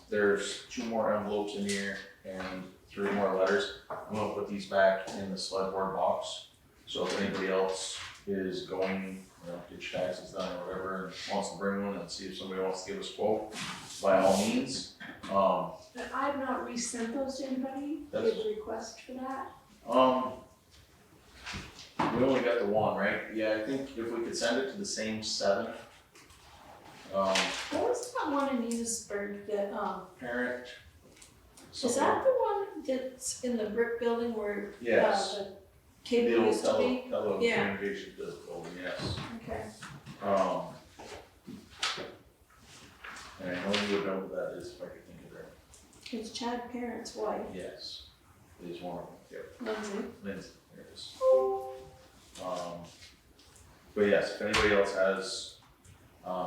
There's 2 more envelopes in here and 3 more letters. I'm gonna put these back in the select board box. So if anybody else is going, get your taxes done or whatever, and wants to bring one and see if somebody wants to give us a quote, by all means. I've not resent those to anybody, That's- did request for that. We only got the one, right? Yeah, I think if we could send it to the same 7. What was that one in Enosburg that, Parent. is that the one that's in the brick building where, Yes. the The cable old used to be? Yeah. telecommunications building, yes. Okay. And I know you would know what that is if I could think of it. It's Chad Parent's wife, Yes. It is one of them, yep. Lindsay. Lindsay, there it is. But yes, if anybody else has,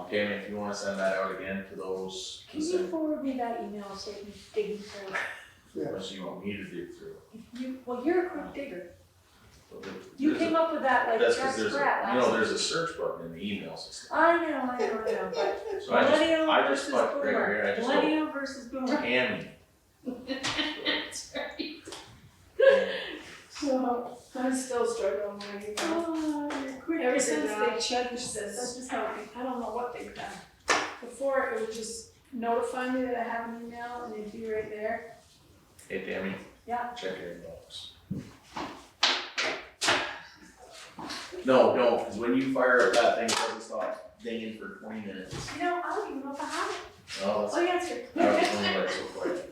Tammy, if you wanna send that out again to those, Can you forward me that email so I can dig through it? unless you want me to dig through. Well, you're a quick digger. But You there's a- came up with that like That's Jack because there's Sprat a, last there's a week. search button in the email system. I know, but So I millennial just versus put right boomer, here, I just go, millennial versus boomer. Tammy. That's right. So, I'm still struggling with my email. Oh, you're quick. Ever digger, since Josh. they changed That's this, just how I don't know what they've done. Before, it would just notify me that I have an email and it'd be right there. Hey Tammy. Yeah. Check your inbox. No, don't, because when you fire up that thing, it doesn't stop dinging for 20 minutes. You know, I don't even know if I have it. Oh, that's, Oh, yeah, it's here. I was wondering why it's so quick.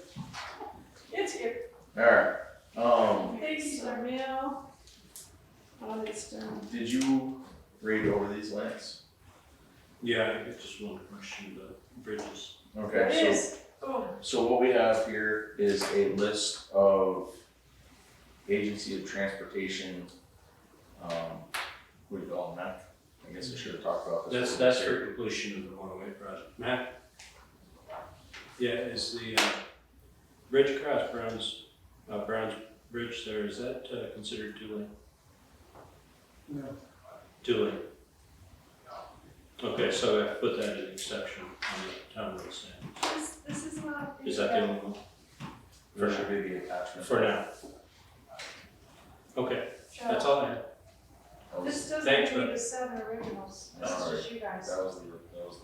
It's here. Alright, These are mail. Audit's done. did you read over these, Lance? Yeah, I got just one question, bridges. There Okay, it so. is. Boom. So what we have here is a list of agency of transportation, what do you call them, Matt? I guess I should have talked about this. That's for completion of the one-way project. Matt? Yeah, is the bridge across Brown's Bridge there, is that considered two lane? No. Two lane? Okay, so I put that as an exception on the town road standards. This is not. Is that the only one? For sure, maybe attachment. For now. Okay, that's all I have. This doesn't Thanks, need Brett. the 7 originals. This is just you guys. That was the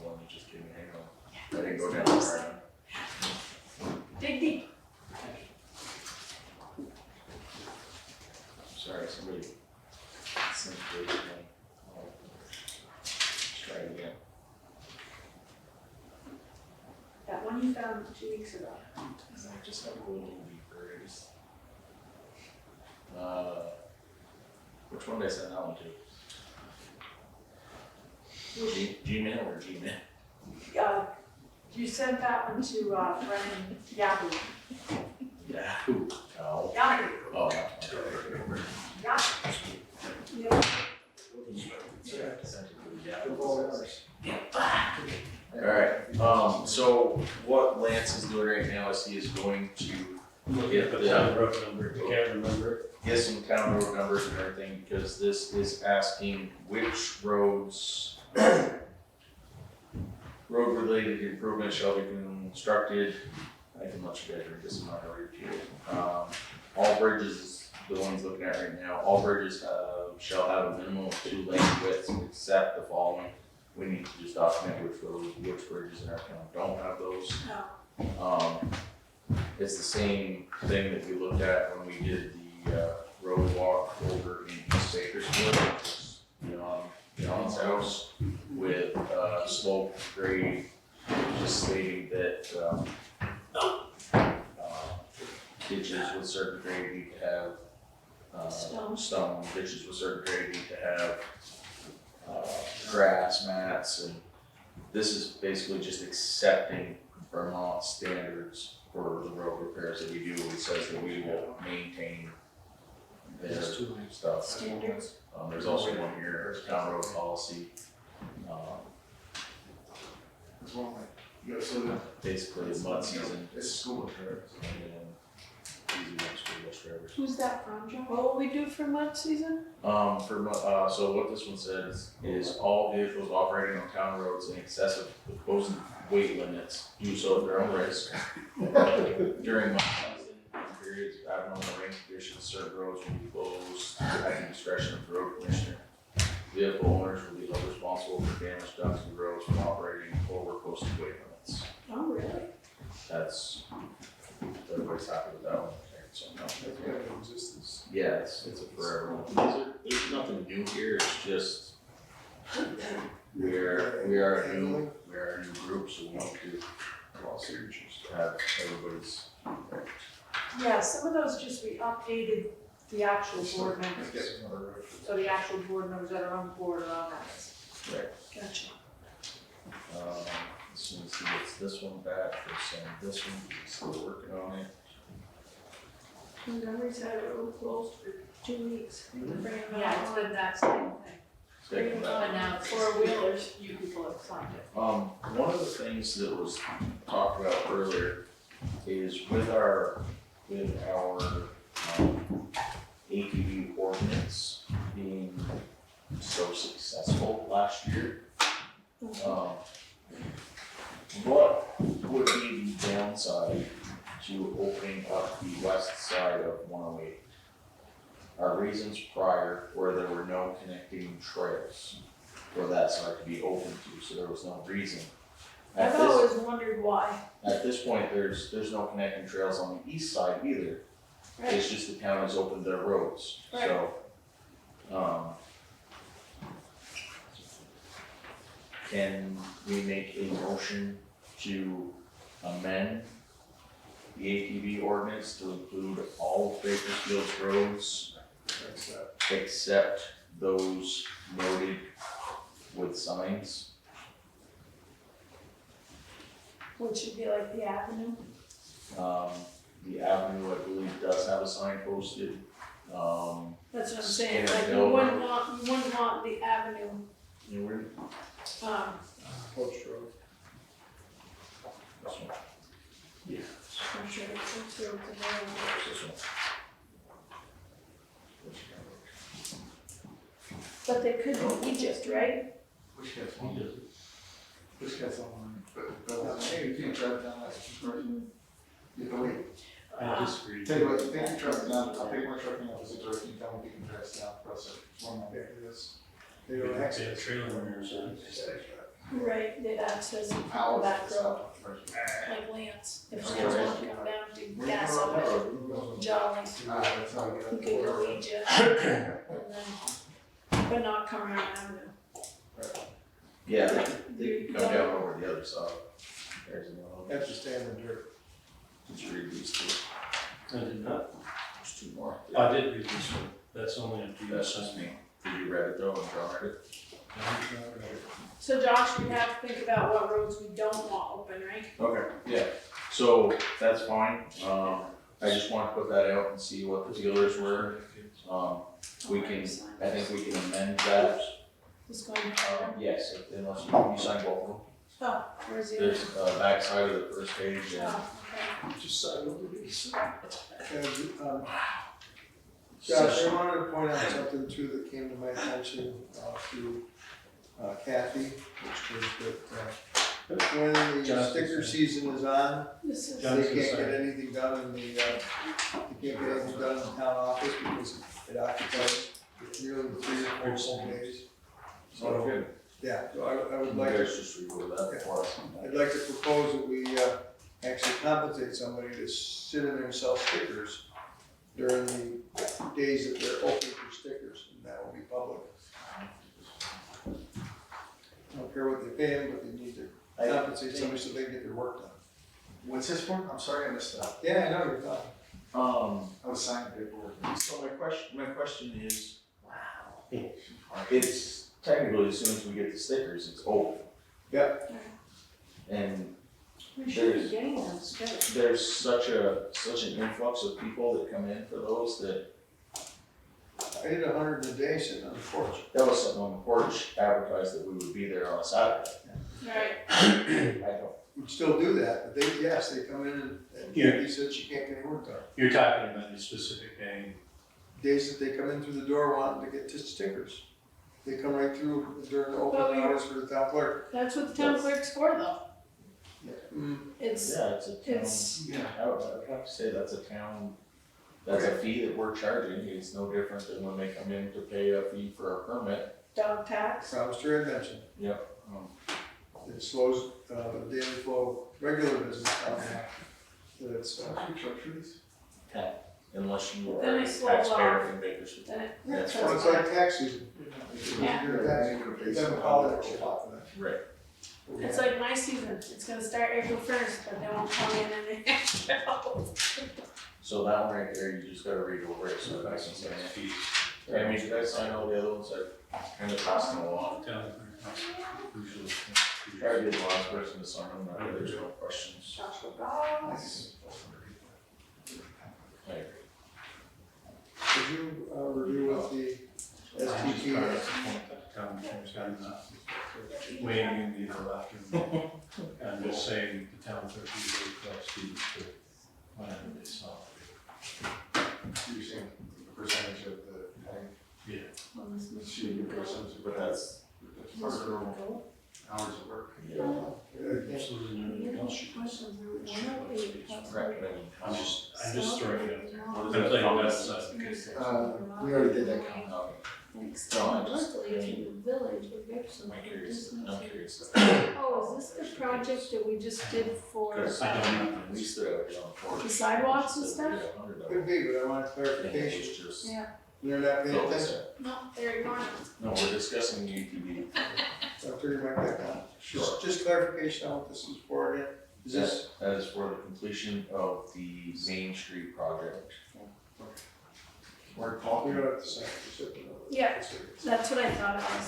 one you just gave me, hang on. I didn't go down there. Dig deep. Sorry, somebody sent it again. Let's try it again. That one you found 2 weeks ago. Cause I just have to go a little deeper, I just. Which one did I send that one to? Gmail or Gmail? You sent that one to Brennan Yahoo. Yahoo. No. Yahoo. Oh. Yahoo. Yep. Alright, so what Lance is doing right now is he is going to get The town road number, you can't remember it. get some town road numbers and everything, because this is asking which roads, road-related improvements shall be constructed. I can let you guys read this, I'm not gonna repeat it. All bridges, the ones looking at right now, all bridges shall have a minimum of 2 lane widths except the following. We need to just document which roads, which bridges in our town don't have those. It's the same thing that we looked at when we did the road walk over in East Bakersfield, which is John's house, with slope grade, just stating that ditches with certain grade need to have stone ditches with certain grade need to have grass mats, and this is basically just accepting Vermont standards for the road repairs that we do. It says that we will maintain their stuff. Standards. There's also one here, town road policy. It's one way. You gotta slow down. Basically it's mud season. It's school repairs. And easy ones for bus drivers. Who's that from, John? What will we do for mud season? So what this one says is all vehicles operating on town roads in excess of the posted weight limits do so at their own risk. During mud season periods of abnormal rain conditions, certain roads will be closed at the discretion of the road commissioner. Vehicle owners will be held responsible for damage done to the roads from operating over posted weight limits. Oh, really? That's, everybody's happy with that one, so no. That's gotta be existence. Yeah, it's a forever one. There's nothing new here, it's just, we are a new group, so we need to have everybody's. Yeah, some of those just we updated the actual board members. So the actual board members that are on the board are on that list. Right. Gotcha. As soon as he gets this one back, we'll send this one, he's still working on it. Montgomery's had it road closed for 2 weeks. Yeah, it's been that same thing. Take it back. But now it's 4-wheelers, you people have signed it. One of the things that was talked about earlier is with our ATV ordinance being so successful last year. What would be the downside to opening up the west side of 108? Our reasons prior were there were no connecting trails for that side to be open to, so there was no reason. I've always wondered why. At this point, there's no connecting trails on the east side either. Right. It's just the town has opened their roads, so. Can we make a motion to amend the ATV ordinance to include all of Bakersfield's roads except those noted with signs? Which should be like the avenue. The avenue, I believe, does have a sign posted. That's what I'm saying, Skinner like, you Hill wouldn't Road. want the avenue, You were, Post Road. this one, I'm sure it's through to there. this one. But they could be Egypt, right? Which gets one? Which gets one? But, hey, you can't drive down that street. You have to wait. I disagree. Tell you what, you take your truck down, I'll take my truck in the opposite direction, tell me you can drive us down, press it, one of my this. They don't access. Trailer owners, Right, they'd access the Hours, back road, first. like Lance, if someone wanted to come down to gas up at Jolly, That's how you you get. could go Egypt, and then, but not come around Avenue. Yeah, they can come down over the other side. There's another. Have to stay in the dirt. Did you read these two? I did not. There's two more. I did read this one. That's only up to you. That's just me. Did you read it though and John read it? So Josh, we have to think about what roads we don't want open, right? Okay, yeah, so that's fine, I just wanna put that out and see what the dealers were. We can, I think we can amend that, Just going forward. yes, unless you sign both of them. Oh, where's the? There's, back side of the first page and Oh, okay. just sign over these. And, Josh, I wanted to point out something too that came to my attention, through Kathy, which was that, when the sticker season is on, This is. they can't get anything done in the, they can't get anything done in the town office because it occupies nearly 3 or 4 full days. So, yeah, so I would You like to, guys just reword that for us. I'd like to propose that we, actually compensate somebody to sit in there and sell stickers during the days that they're open for stickers, and that will be public. I don't care what they pay them, but they need to compensate somebody so they can get their work done. What's this for? I'm sorry, I missed that. Yeah, I know, you're fine. I was signing paperwork. So my question is, it's technically as soon as we get the stickers, it's open. Yep. And We should be getting them still. there's such an influx of people that come in for those that, I did 100 in a day sitting on the porch. that was something on the porch advertised that we would be there on a Saturday. Right. I don't, We'd still do that, but they, yes, they come in and Yeah. Kathy said she can't get any work done. You're talking about the specific day. Days that they come in through the door wanting to get stickers. They come right through during the But open we- hours for the town clerk. That's what the town clerk's for though. It's, yeah, it's a town, it's, I would have to say that's a town, that's a fee that we're charging, it's no different than when they come in to pay a fee for a permit. dog tax. Promised her I'd mention. Yep. It slows, the daily flow, regular business down there. That it's, Unless you Then are a it slows taxpayer off. in Bakersfield. Then it, That's well, it's like tax season. Yeah. You're a tax, you haven't called it a lot for that. Right. it's like my season, it's gonna start April 1st, but they won't come in and they So that one right there, you just gotta read over it, so that's some fees. I mean, you guys sign all the other ones, I kind of passed them along. Try to be the last person to sign them, that way there's no questions. I agree. Did you, review with the STP? Waiting in the afternoon. I'm just saying the town clerk is very close to whatever they saw. You're saying the percentage of the time? Yeah. Should be percentage, but that's part of normal hours of work. I'm just throwing it out there. What is that? I'm playing that side. We already did that count. I'm curious, I'm curious. Oh, is this the project that we just did for Cause I don't have at least they're out on the porch. the sidewalks and stuff? Could be, but I want clarification. It's just, Yeah, They're not paying attention. no, they're ignoring it. no, we're discussing the UTV. So I figured you might get that. Just clarification on what this is for again. Is this, That is for the completion of the Main Street project. we don't have to say, just. Yeah. That's what I thought it was.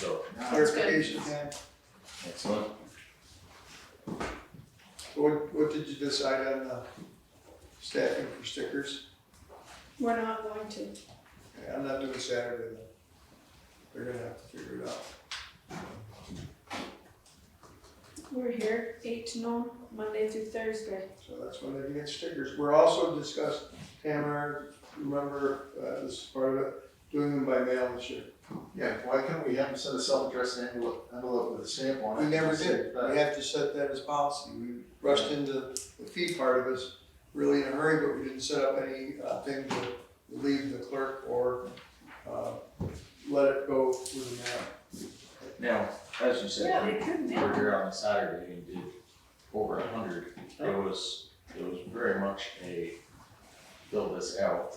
So, Clarification, Ken. excellent. what did you decide on the staffing for stickers? We're not going to. Yeah, I'm not doing Saturday then. They're gonna have to figure it out. We're here 8 to noon, Monday through Thursday. So that's when they can get stickers. We're also discussed, Tamara, remember, this is part of it, doing them by mail this year. Yeah, why couldn't we have them send a self-addressed envelope with a stamp on it? We never did. We have to set that as policy. We rushed into the fee part of us really in a hurry, but we didn't set up any thing to relieve the clerk or let it go with the mail. Now, as you said, Yeah, they could we mail. were here on Saturday and did over 100. It was very much a fill this out,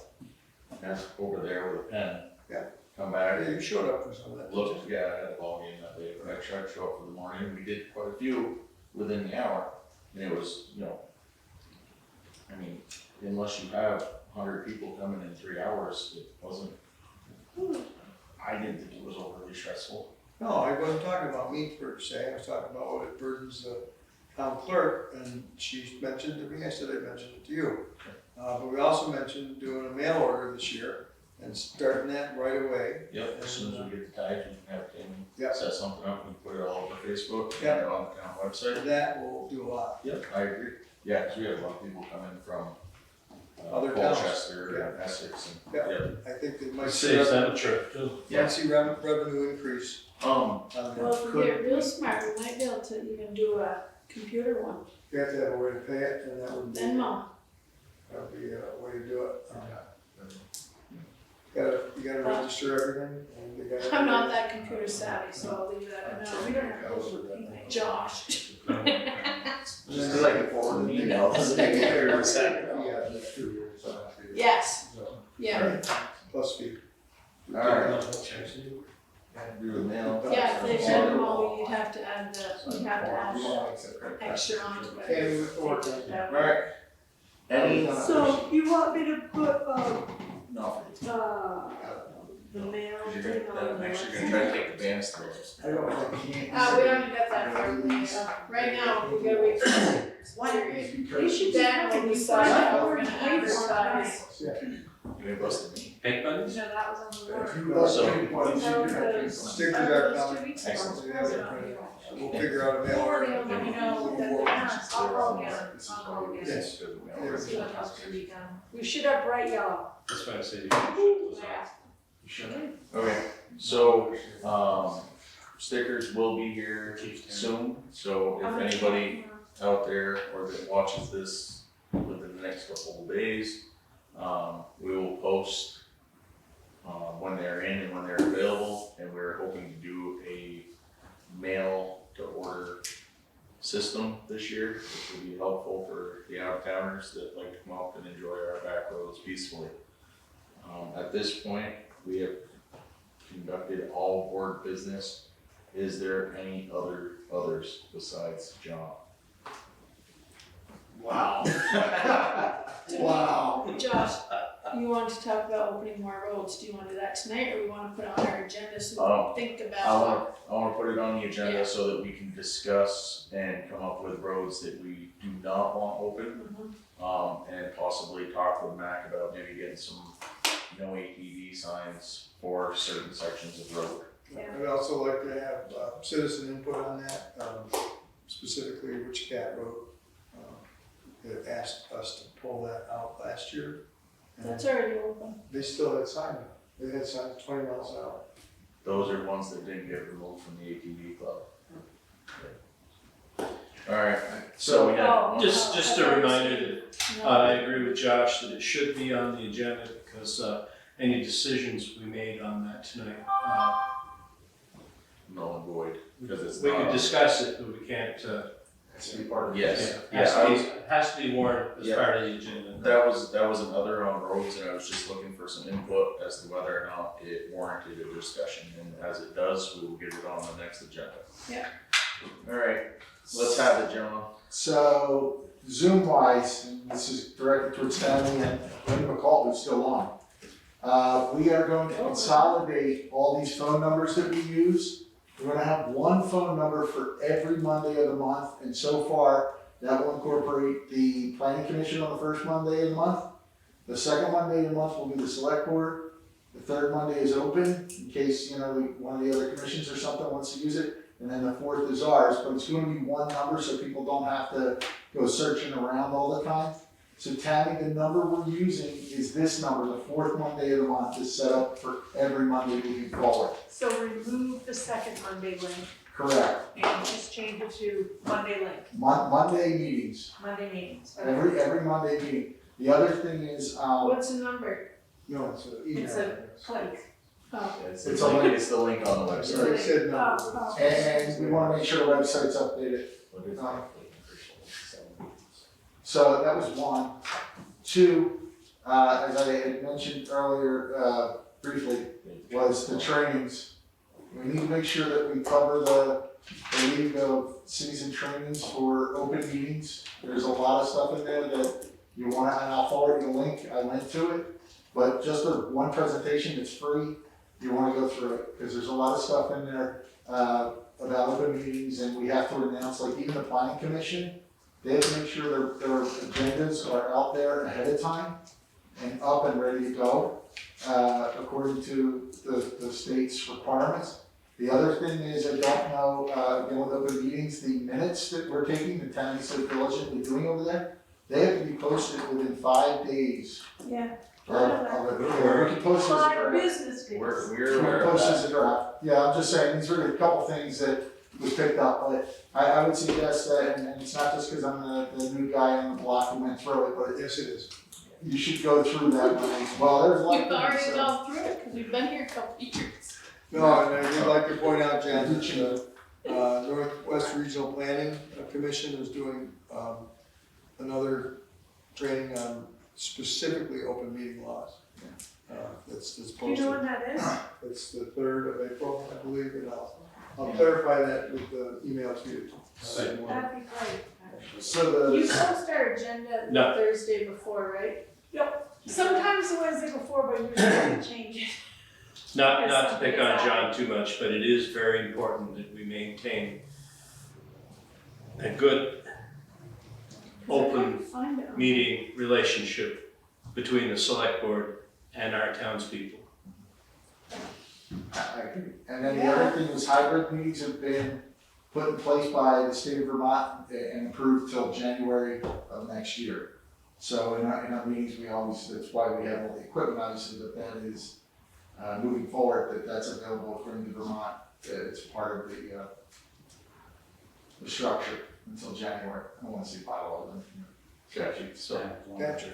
and over there with a pen. Yeah. Come back. Yeah, you showed up for some of that. Looked, yeah, I had a ball game that day, but I tried to show up for the morning. We did quite a few within the hour. And it was, I mean, unless you have 100 people coming in 3 hours, it wasn't, I didn't think it was overly stressful. No, I wasn't talking about me per se. I was talking about what it burdens the town clerk. And she mentioned to me, I said I mentioned it to you. But we also mentioned doing a mail order this year and starting that right away. Yep, as soon as we get the tags, we can have Tammy Yep. set something up and put it all over Facebook Yep. and on the town website. That will do a lot. Yep, I agree. Yeah, because we have a lot of people coming from Other towns. Colchester and Essex and, Yeah. yep. I think they might Saves them a trip too. might see revenue increase. Well, if we get real smart, we might be able to even do a computer one. You have to have a way to pay it, and that would be, Venmo. that would be a way to do it. You gotta register everything, and you gotta. I'm not that computer savvy, so I'll leave that No, we to don't have those with people. Josh. Just because I can forward an email doesn't make it clear what's happening. Yeah, that's 2 years. so that's good. Yes, So, yeah. plus fee. Alright. Do the mail. Yeah, if they Venmo, you'd have to add extra on to it. And with the work done. Alright. Any? So you want me to put, No. the mail Because thing you're on gonna, the next you're gonna website? try to take the bands through us. I don't think he. We haven't got that far yet. Right now, we gotta wait for the stickers. They should be Then having we'll you decide sign how up we're for gonna it. advertise. You ain't busted me. Fake bunnies? No, that was on the warrant. Stickers are That was coming. 2 weeks ago. Excellent. Yeah, they're printed. We'll figure out a mail Or order. they'll let me know that they're not. I'll go get them. I'll go get them. Yes. See what else can be done. We should have bright yellow. That's why I say. Yeah. Okay, so, stickers will be here soon, so if anybody out there or that watches this within the next couple of days, we will post when they're in and when they're available, and we're hoping to do a mail to order system this year, which will be helpful for the out-of-towners that like to come up and enjoy our back roads peacefully. At this point, we have conducted all board business. Is there any others besides John? Wow. Wow. Josh, you wanted to talk about opening more roads. Do you wanna do that tonight, or we wanna put it on our agenda so we can think about? I wanna put it on the agenda so that we can discuss and come up with roads that we do not want open. And possibly talk with Mac about maybe getting some no ATV signs for certain sections of road. I'd also like to have citizen input on that, specifically Rich Cat Road. They asked us to pull that out last year. and That's already open. They still had signs, they had signs 20 miles an hour. Those are ones that didn't get removed from the ATV club. Alright, so we have. Just a reminder that I agree with Josh that it should be on the agenda because any decisions we made on that tonight, Null and void, because it's we not. could discuss it, but we can't. Has to be part of. Yes, Has to be warned as part of the agenda. That was another on roads, and I was just looking for some input as to whether or not it warranted a discussion, and as it does, we will get it on the next agenda. Yeah. Alright, let's have it, John. So Zoom wise, and this is directed towards Stanley and Linda McCall, who's still on. We are going to consolidate all these phone numbers that we use. We're gonna have one phone number for every Monday of the month, and so far, That will incorporate the planning commission on the first Monday of the month. The second Monday of the month will be the select board. The third Monday is open in case, one of the other commissions or something wants to use it. And then the fourth is ours, but it's gonna be one number so people don't have to go searching around all the time. So Tammy, the number we're using is this number, the fourth Monday of the month is set up for every Monday moving forward. So remove the second Monday link Correct. and just change it to Monday link, Monday meetings, Monday meetings. every Monday meeting. The other thing is, What's the number? No, it's an email. It's a link. Oh. It's It's a a link, link. it's the link on the Sorry, website. it said no. Oh, oh. and we wanna make sure the website's updated. What is that? So that was one. Two, as I had mentioned earlier, briefly, was the trainings. We need to make sure that we cover the League of Cities and Trainings for open meetings. There's a lot of stuff in there that you wanna, and I'll forward you a link, I went to it. But just the one presentation that's free, you wanna go through it, because there's a lot of stuff in there, about open meetings, and we have to announce, like even the planning commission, they have to make sure their agendas are out there ahead of time and up and ready to go, according to the state's requirements. The other thing is, I don't know, again with open meetings, the minutes that we're taking, the town is so diligently doing over there, they have to be posted within 5 days Yeah. of it. We can post this as a Five draft. business days. We're We aware can of post this that. as a draft. Yeah, I'm just saying, these are a couple things that was picked up, but I would suggest that, and it's not just because I'm the new guy on the block who went through it, but Yes, it is. you should go through that one. Well, there's a lot We've of already things, gone through it, because we've been here a couple years. No, and I would like to point out, Jen, that Northwest Regional Planning Commission is doing another training on specifically open meeting laws. That's Do you posted. know when that is? It's the 3rd of April, I believe, and I'll clarify that with the email to you. That'd be great, actually. So You the, post our agenda the No. Thursday before, right? Sometimes the Wednesday before, but usually we change it. Not to pick on John too much, but it is very important that we maintain a good, open Find it. meeting relationship between the select board and our townspeople. I agree. And then the other thing was hybrid meetings have been put in place by the state of Vermont and approved till January of next year. So in our meetings, we always, that's why we have all the equipment, obviously, but that is, moving forward, that's available according to Vermont. It's part of the structure until January. I don't want to see bylaws and statutes, so. Gotcha.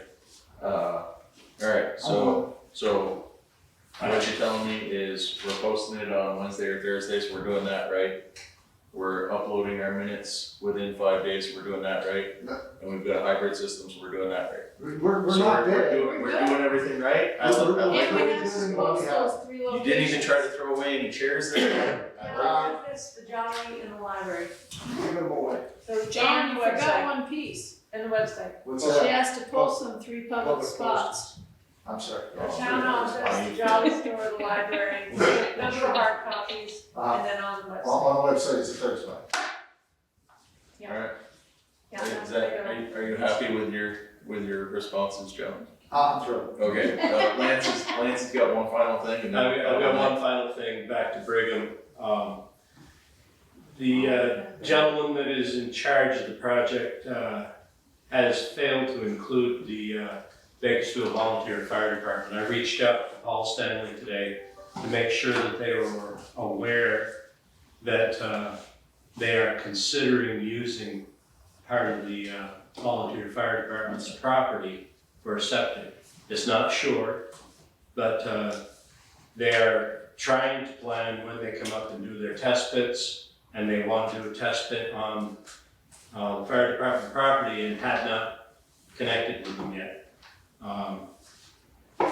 All right, so what you're telling me is we're posting it on Wednesday or Thursday, so we're doing that, right? We're uploading our minutes within 5 days, so we're doing that, right? Yeah. And we've got a hybrid system, so we're doing that, right? We're So not we're there. doing, we're doing everything right? I We're- love, I we're- like And what we you have did. to post those 3 You locations. didn't even try to throw away any chairs there? I The like office, the Jolly, and the library. Give them away. So John, and you the forgot website, one piece. and the website. What's She that? has to post them 3 public Public spots. I'm sorry. The town office, the Jolly store, the library, those are hard copies, and then on the website. On the website, it's the third spot. Yeah. All right, Yeah, is that's that, regular. are you happy with your responses, Joe? I'm thrilled. Okay, Lance has got one final thing and then. I've got one final thing back to Brigham. The gentleman that is in charge of the project has failed to include the Bakersfield Volunteer Fire Department. I reached out to Paul Stanley today to make sure that they were aware that they are considering using part of the Volunteer Fire Department's property for septic. It's not sure, but they are trying to plan when they come up and do their test pits, and they want to do a test pit on the fire department property and had not connected with them yet.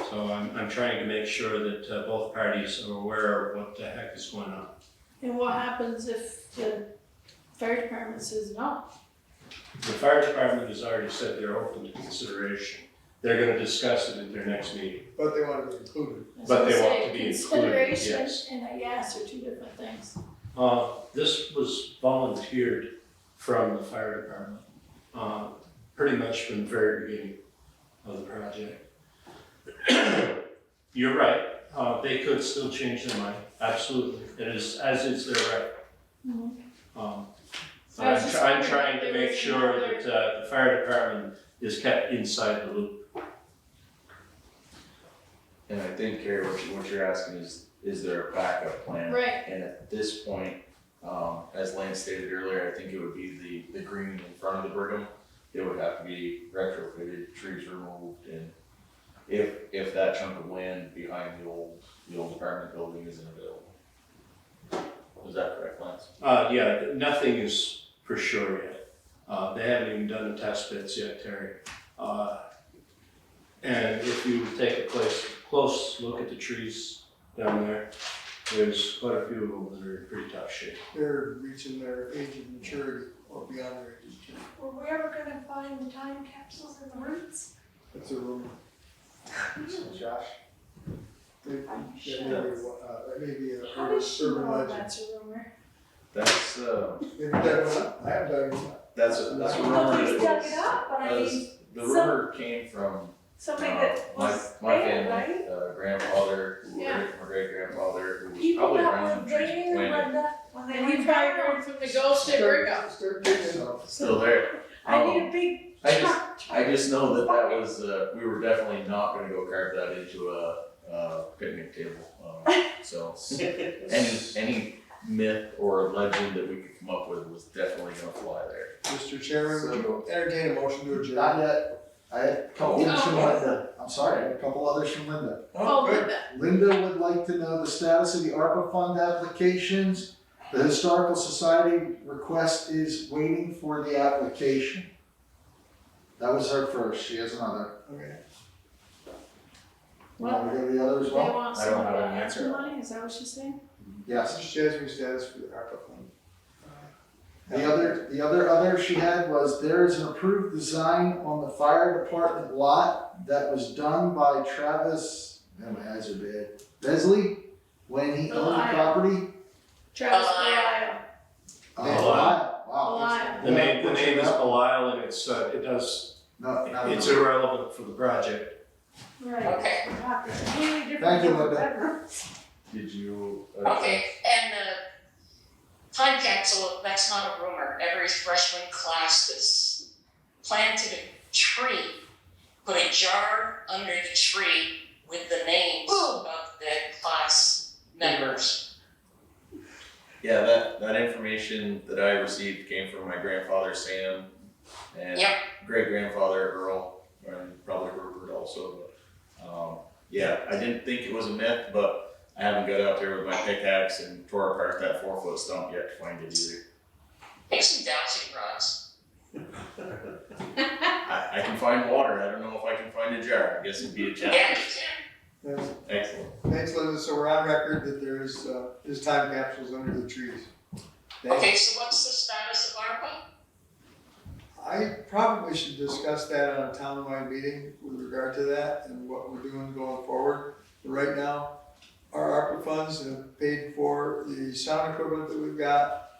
So I'm trying to make sure that both parties are aware of what the heck is going on. And what happens if the fire department says no? The fire department has already said they're open to consideration. They're gonna discuss it at their next meeting. But they want to be included. But they As I want say, to be included, Consideration yes. and a yes are 2 different things. This was volunteered from the fire department. pretty much from the very beginning of the project. You're right, they could still change their mind, absolutely, it is, as is their right. But I was just I'm wondering trying if to there make was sure another- that the fire department is kept inside the loop. And I think, Carrie, what you're asking is there a backup plan? Right. And at this point, as Lance stated earlier, I think it would be the green in front of the Brigham. It would have to be retrofitted, trees removed, and if that chunk of land behind the old apartment building isn't available. Is that correct, Lance? Yeah, nothing is for sure yet. They haven't even done the test bits yet, Terry. And if you take a close look at the trees down there, there's quite a few of them that are in pretty tough shape. They're reaching their age of maturity or beyond their age of maturity. Were we ever gonna find the time capsules in the roots? That's a rumor. Josh? That may be a How does she urban know legend. that's a rumor? That's Maybe that one up. I haven't done it yet. that's a rumor Nobody's that dug was. it up, but I mean, The rumor came from somebody that was my there, family, right? grandfather, Yeah. my great grandfather, who was People probably that around were when trees there, were planted, Linda, when they And were you probably down. heard from the ghost at Brigham. Start digging up. still there. I need a big I truck. just know that was, we were definitely not gonna go carve that into a picnic table. So, any myth or legend that we could come up with was definitely gonna fly there. Mr. Chairman, would you entertain a motion to adjourn? Not yet. I had a couple Oh. things from Linda. I'm sorry, I had a couple others from Linda. Oh, good. Linda. Linda would like to know the status of the ARPA fund applications. The Historical Society request is waiting for the application. That was her first, she has another. Okay. You want me to go to the other as They well? want I don't some of have the an answer. ARPA money, is that what she's saying? Yes. Mr. Chesney status for the ARPA fund. The other she had was there is an approved design on the fire department lot that was done by Travis, man, my eyes are bad, Besley, when he owned the Elias. property. Travis Belisle. Wow. The name is Belisle, and it's No, it's irrelevant for the project. Right. Okay. Completely different Thank you, than Linda. bedrooms. Did you? Okay, and the time capsule, that's not a rumor. Every freshman class that's planted a tree, put a jar under the tree with the names of the class members. Yeah, that information that I received came from my grandfather Sam and Yep. great grandfather Earl, and probably Rupert also. But, yeah, I didn't think it was a myth, but I haven't got out there with my pickaxe and tore apart that 4-foot stump yet to find it either. Make some dowsing rods. I can find water. I don't know if I can find a jar. I guess it'd be a challenge. Yeah, you can. Yes. Excellent. Thanks, Linda. So we're on record that there's time capsules under the trees. Thanks. Okay, so what's the status of ARPA? I probably should discuss that on a townwide meeting with regard to that and what we're doing going forward. But right now, our ARPA funds have paid for the sound equipment that we've got,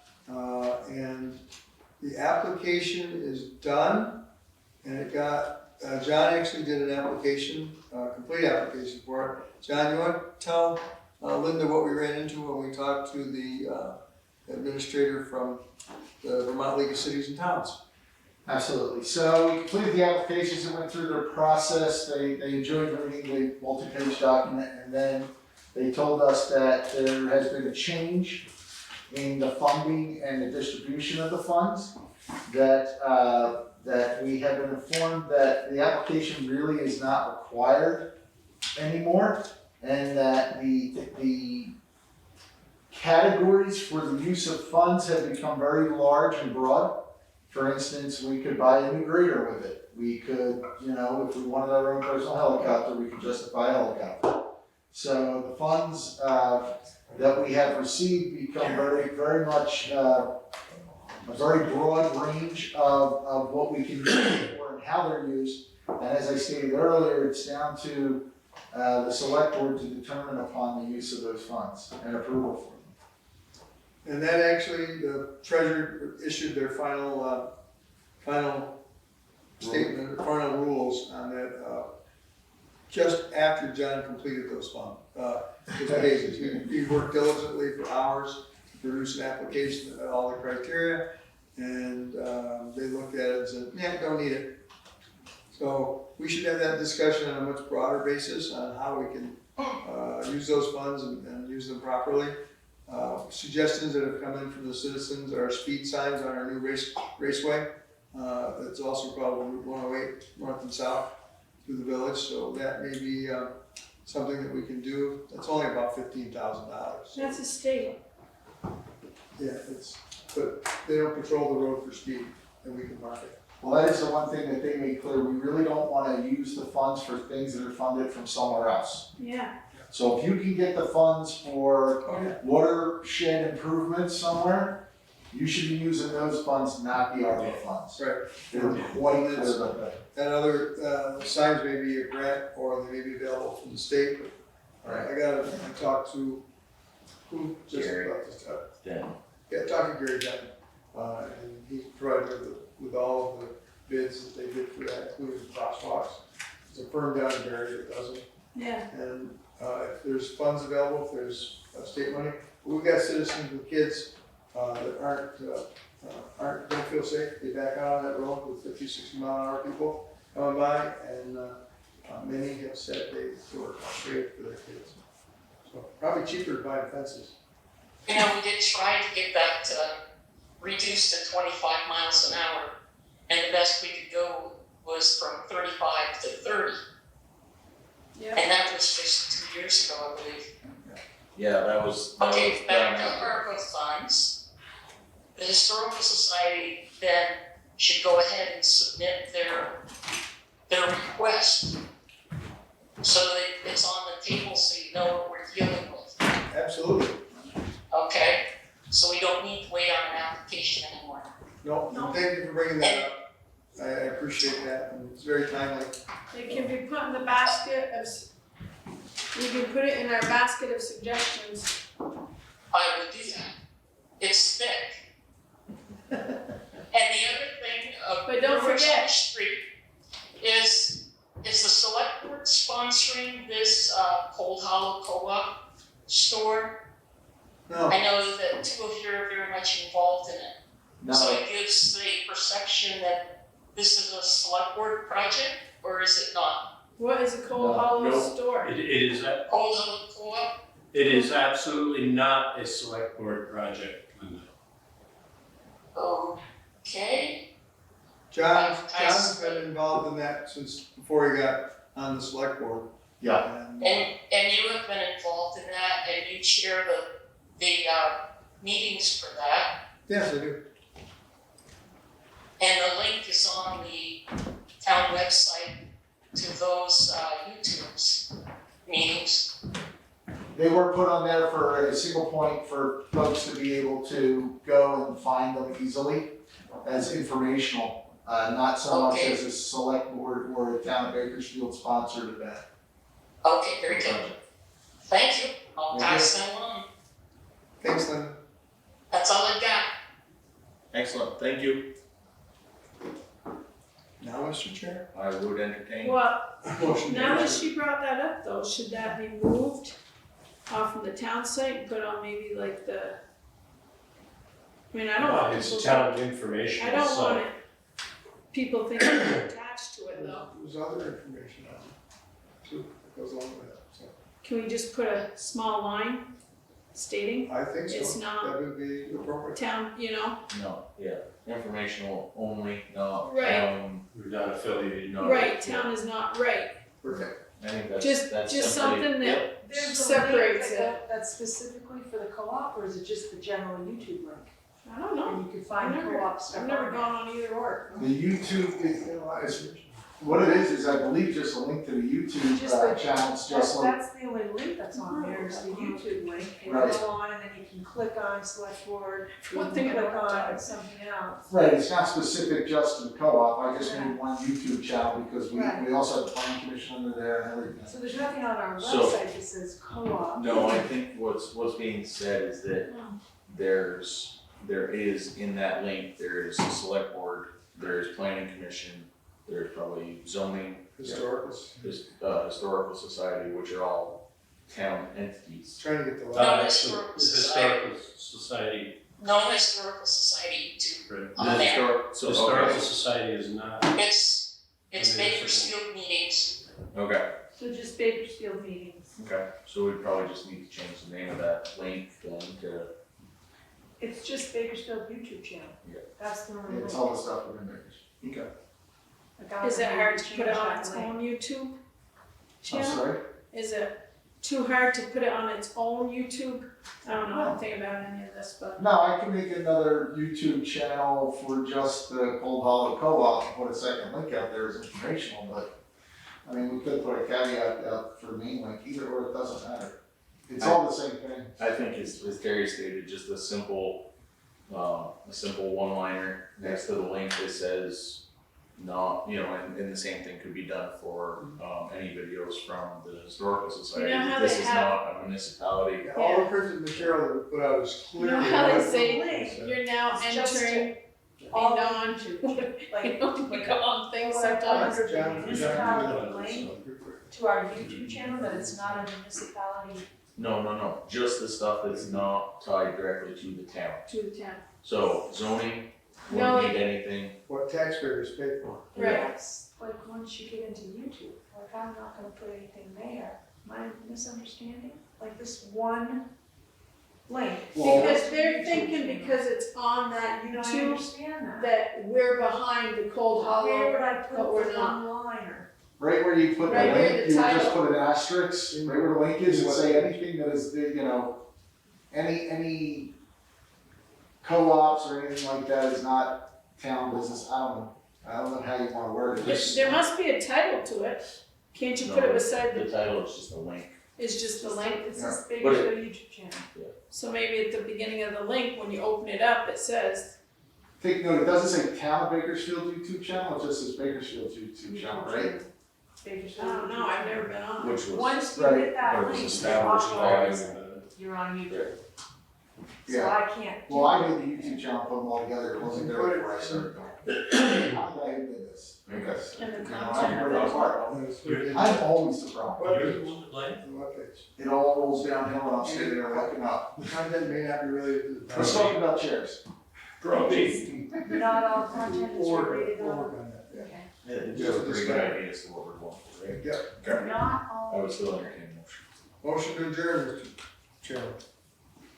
and the application is done, and it got, John actually did an application, complete application for it. John, you want to tell Linda what we ran into when we talked to the administrator from the Vermont League of Cities and Towns? Absolutely. So we completed the applications and went through their process. They enjoyed reading the multi-page document, and then they told us that there has been a change in the funding and the distribution of the funds. That we have been informed that the application really is not required anymore, and that the categories for the use of funds have become very large and broad. For instance, we could buy a new grader with it. We could, if we wanted our own personal helicopter, we could justify a helicopter. So the funds that we have received become very much a very broad range of what we can use them for and how they're used. And as I stated earlier, it's down to the select board to determine upon the use of those funds and approval for them. And that actually, the treasurer issued their final approvals on that, just after John completed those his phases. He worked diligently for hours to produce an application that met all the criteria, and they looked at it and said, yeah, don't need it. So we should have that discussion on a much broader basis on how we can use those funds and use them properly. Suggestions that have come in from the citizens are speed signs on our new raceway. That's also called Route 108, north and south through the village. So that may be something that we can do. That's only about $15,000. That's a state. Yeah, but they don't patrol the road for speed, and we can mark it. Well, that is the one thing that they made clear, we really don't wanna use the funds for things that are funded from somewhere else. Yeah. So if you can get the funds for watershed improvements somewhere, you should be using those funds, not the ARPA funds. Right. They're quite clear about that. And other signs may be a grant, or they may be available from the state, but I talked to, who just about this stuff? Then, Yeah, talked to Gary Dunn, and he provided me with all of the bids that they did for that, including the crosswalks. There's a firm down in Gary that does them. Yeah. And if there's funds available, if there's state money, we've got citizens with kids that don't feel safe. They back out on that road with 50, 60 mile an hour people coming by, and many have said they were afraid for their kids. So probably cheaper to buy fences. You know, we did try to get that reduced to 25 miles an hour, and the best we could go was from 35 to 30. Yeah. And that was just 2 years ago, I believe. yeah, that was Okay, back to done. ARPA funds. The Historical Society then should go ahead and submit their request so that it's on the table so you know what we're dealing with. Absolutely. Okay, so we don't need to wait on an application anymore. No, thank you for bringing that up. I appreciate that, and it's very timely. It can be put in the basket of, we can put it in our basket of suggestions. I would do that. It's thick. And the other thing, But don't Brewers forget- on the Street is the select board sponsoring this Cold Hollow Co-op store? No, I know that two of you are very much involved in it. No. So it gives the perception that this is a select board project, or is it not? What is a Cold Hollow No. store? It is, Cold Hollow Co-op? it is absolutely not a select board project, Linda. Okay. John's been involved in that since before he got on the select board. Yeah. And And you have been involved in that, and you chair the meetings for that. yes, I do. And the link is on the town website to those YouTube's meetings. They were put on there for a single point for folks to be able to go and find them easily as informational, not so much Okay. as a select board or a town of Bakersfield sponsored event. Okay, very good. Thank you. I'll Yeah. pass that along. Thanks, Linda. That's all I got. Excellent, thank you. Now, Mr. Chair. I would entertain. Well, Motion to now that adjourn. she brought that up though, should that be moved off from the town site and put on maybe like the, I mean, I don't want It's a people, town I informational don't want site. it, people thinking they're attached to it though. There's other information on it too, that goes along with that, so. Can we just put a small line stating I think so. It's not- That would be appropriate. town, you know? No, yeah, informational only, not Right. town. We're not affiliated. No, Right, yeah. town is not right. Perfect. I think that's Just simply- something that Yep. There's a link separates it. that's specifically for the co-op, or is it just the general YouTube link? I don't know. And you can find I've never- co-op stuff I've never on gone on either or. The YouTube, what it is I believe just a link to the YouTube Just the- channel, it's just like, That's the only link that's on there, is the YouTube link. And you Right. go on and then you can click on select board, you One can thing I click don't on like. something else. right, it's not specific just to the co-op, I just made one YouTube channel because Right. we also have the planning commission under there and everything. So there's nothing on our So- website that says co-op. No, I think what's being said is that Oh. there is in that link, there is a select board, there is planning commission, there's probably zoning, Historical, historical society, which are all town entities. trying to get the. No historical society, Historical society, no historical society to, right. The historic, so, Historical okay, society is not. it's Municipal. Bakersfield meetings. okay, So just Bakersfield meetings. okay, so we'd probably just need to change the name of that link then to, It's just Bakersfield YouTube channel. Yeah. That's the only It's way. all the stuff within Bakersfield. okay. Like, I Is it don't hard know to put it on its change that link. own YouTube I'm channel? sorry? Is it too hard to put it on its own YouTube? I don't know anything about any of this, but. No, I can make another YouTube channel for just the Cold Hollow Co-op and put a second link out there as informational, but I mean, we could put a caveat out for the main link, either or, it doesn't matter. It's all the same thing. I think as Terry stated, just a simple one-liner next to the link that says not, and the same thing could be done for, any videos from the historical society. You know how This they is have- not a municipality. Yeah, all the printed material that we put out is You clearly. know how they not- say you're now It's just entering all a on non, YouTube. Like, you know, we go on things What I've done sometimes. under John- the John municipality did that, link so good for it. to our YouTube channel, that it's not a municipality. No, just the stuff that's not tied directly to the town. To the town. So zoning, No, wouldn't need anything, What taxpayers pay for. Right. That's like once you get into YouTube, like I'm not gonna put anything there. My misunderstanding, like this one link. Because they're thinking because it's on that You know, I YouTube, understand that. that we're behind the cold Where hollow. would I but we're put the not. one liner? Right where you put the Right where link, the you would just title- put an asterisk, right where the link is, and say anything that is, any co-ops or anything like that is not town business, I don't know how you wanna word it. Just- There must be a title to it. Can't you put it beside the the, title is just a link. it's just the link? It's this But Bakersfield YouTube channel. So maybe at the beginning of the link, when you open it up, it says, Take note, it doesn't say Town of Bakersfield YouTube channel, it just says Bakersfield YouTube channel, right? I Bakersfield. don't know, I've never been on it. Which was, Once you Right. hit that Or it was link, established you're on YouTube. So Yeah. I can't. do Well, I that. made the YouTube channel, put them all together, it wasn't there Put it- before I started going. I'm the guy who did this, because, And the you know, content. I'm really smart. What I'm always the problem. page? It all rolls downhill and I'm sitting there looking up. The content may not be related to the. Let's talk about chairs. Not all content is Or, related or on. work on that, yeah. Okay. yeah, you have a pretty good idea as to what we're going for, right? Yeah. Okay. Not I all. would still entertain a motion. Motion to adjourn, Mr. Chairman.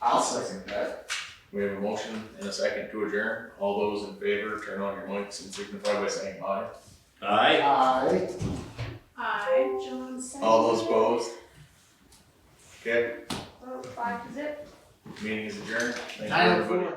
I'll second that. We have a motion and a second to adjourn. All those in favor, turn on your mics and signify by saying aye. Aye. Aye. John said. All those opposed? Okay, Vote 5-0. meeting is adjourned. Thank you, 9:04. everybody.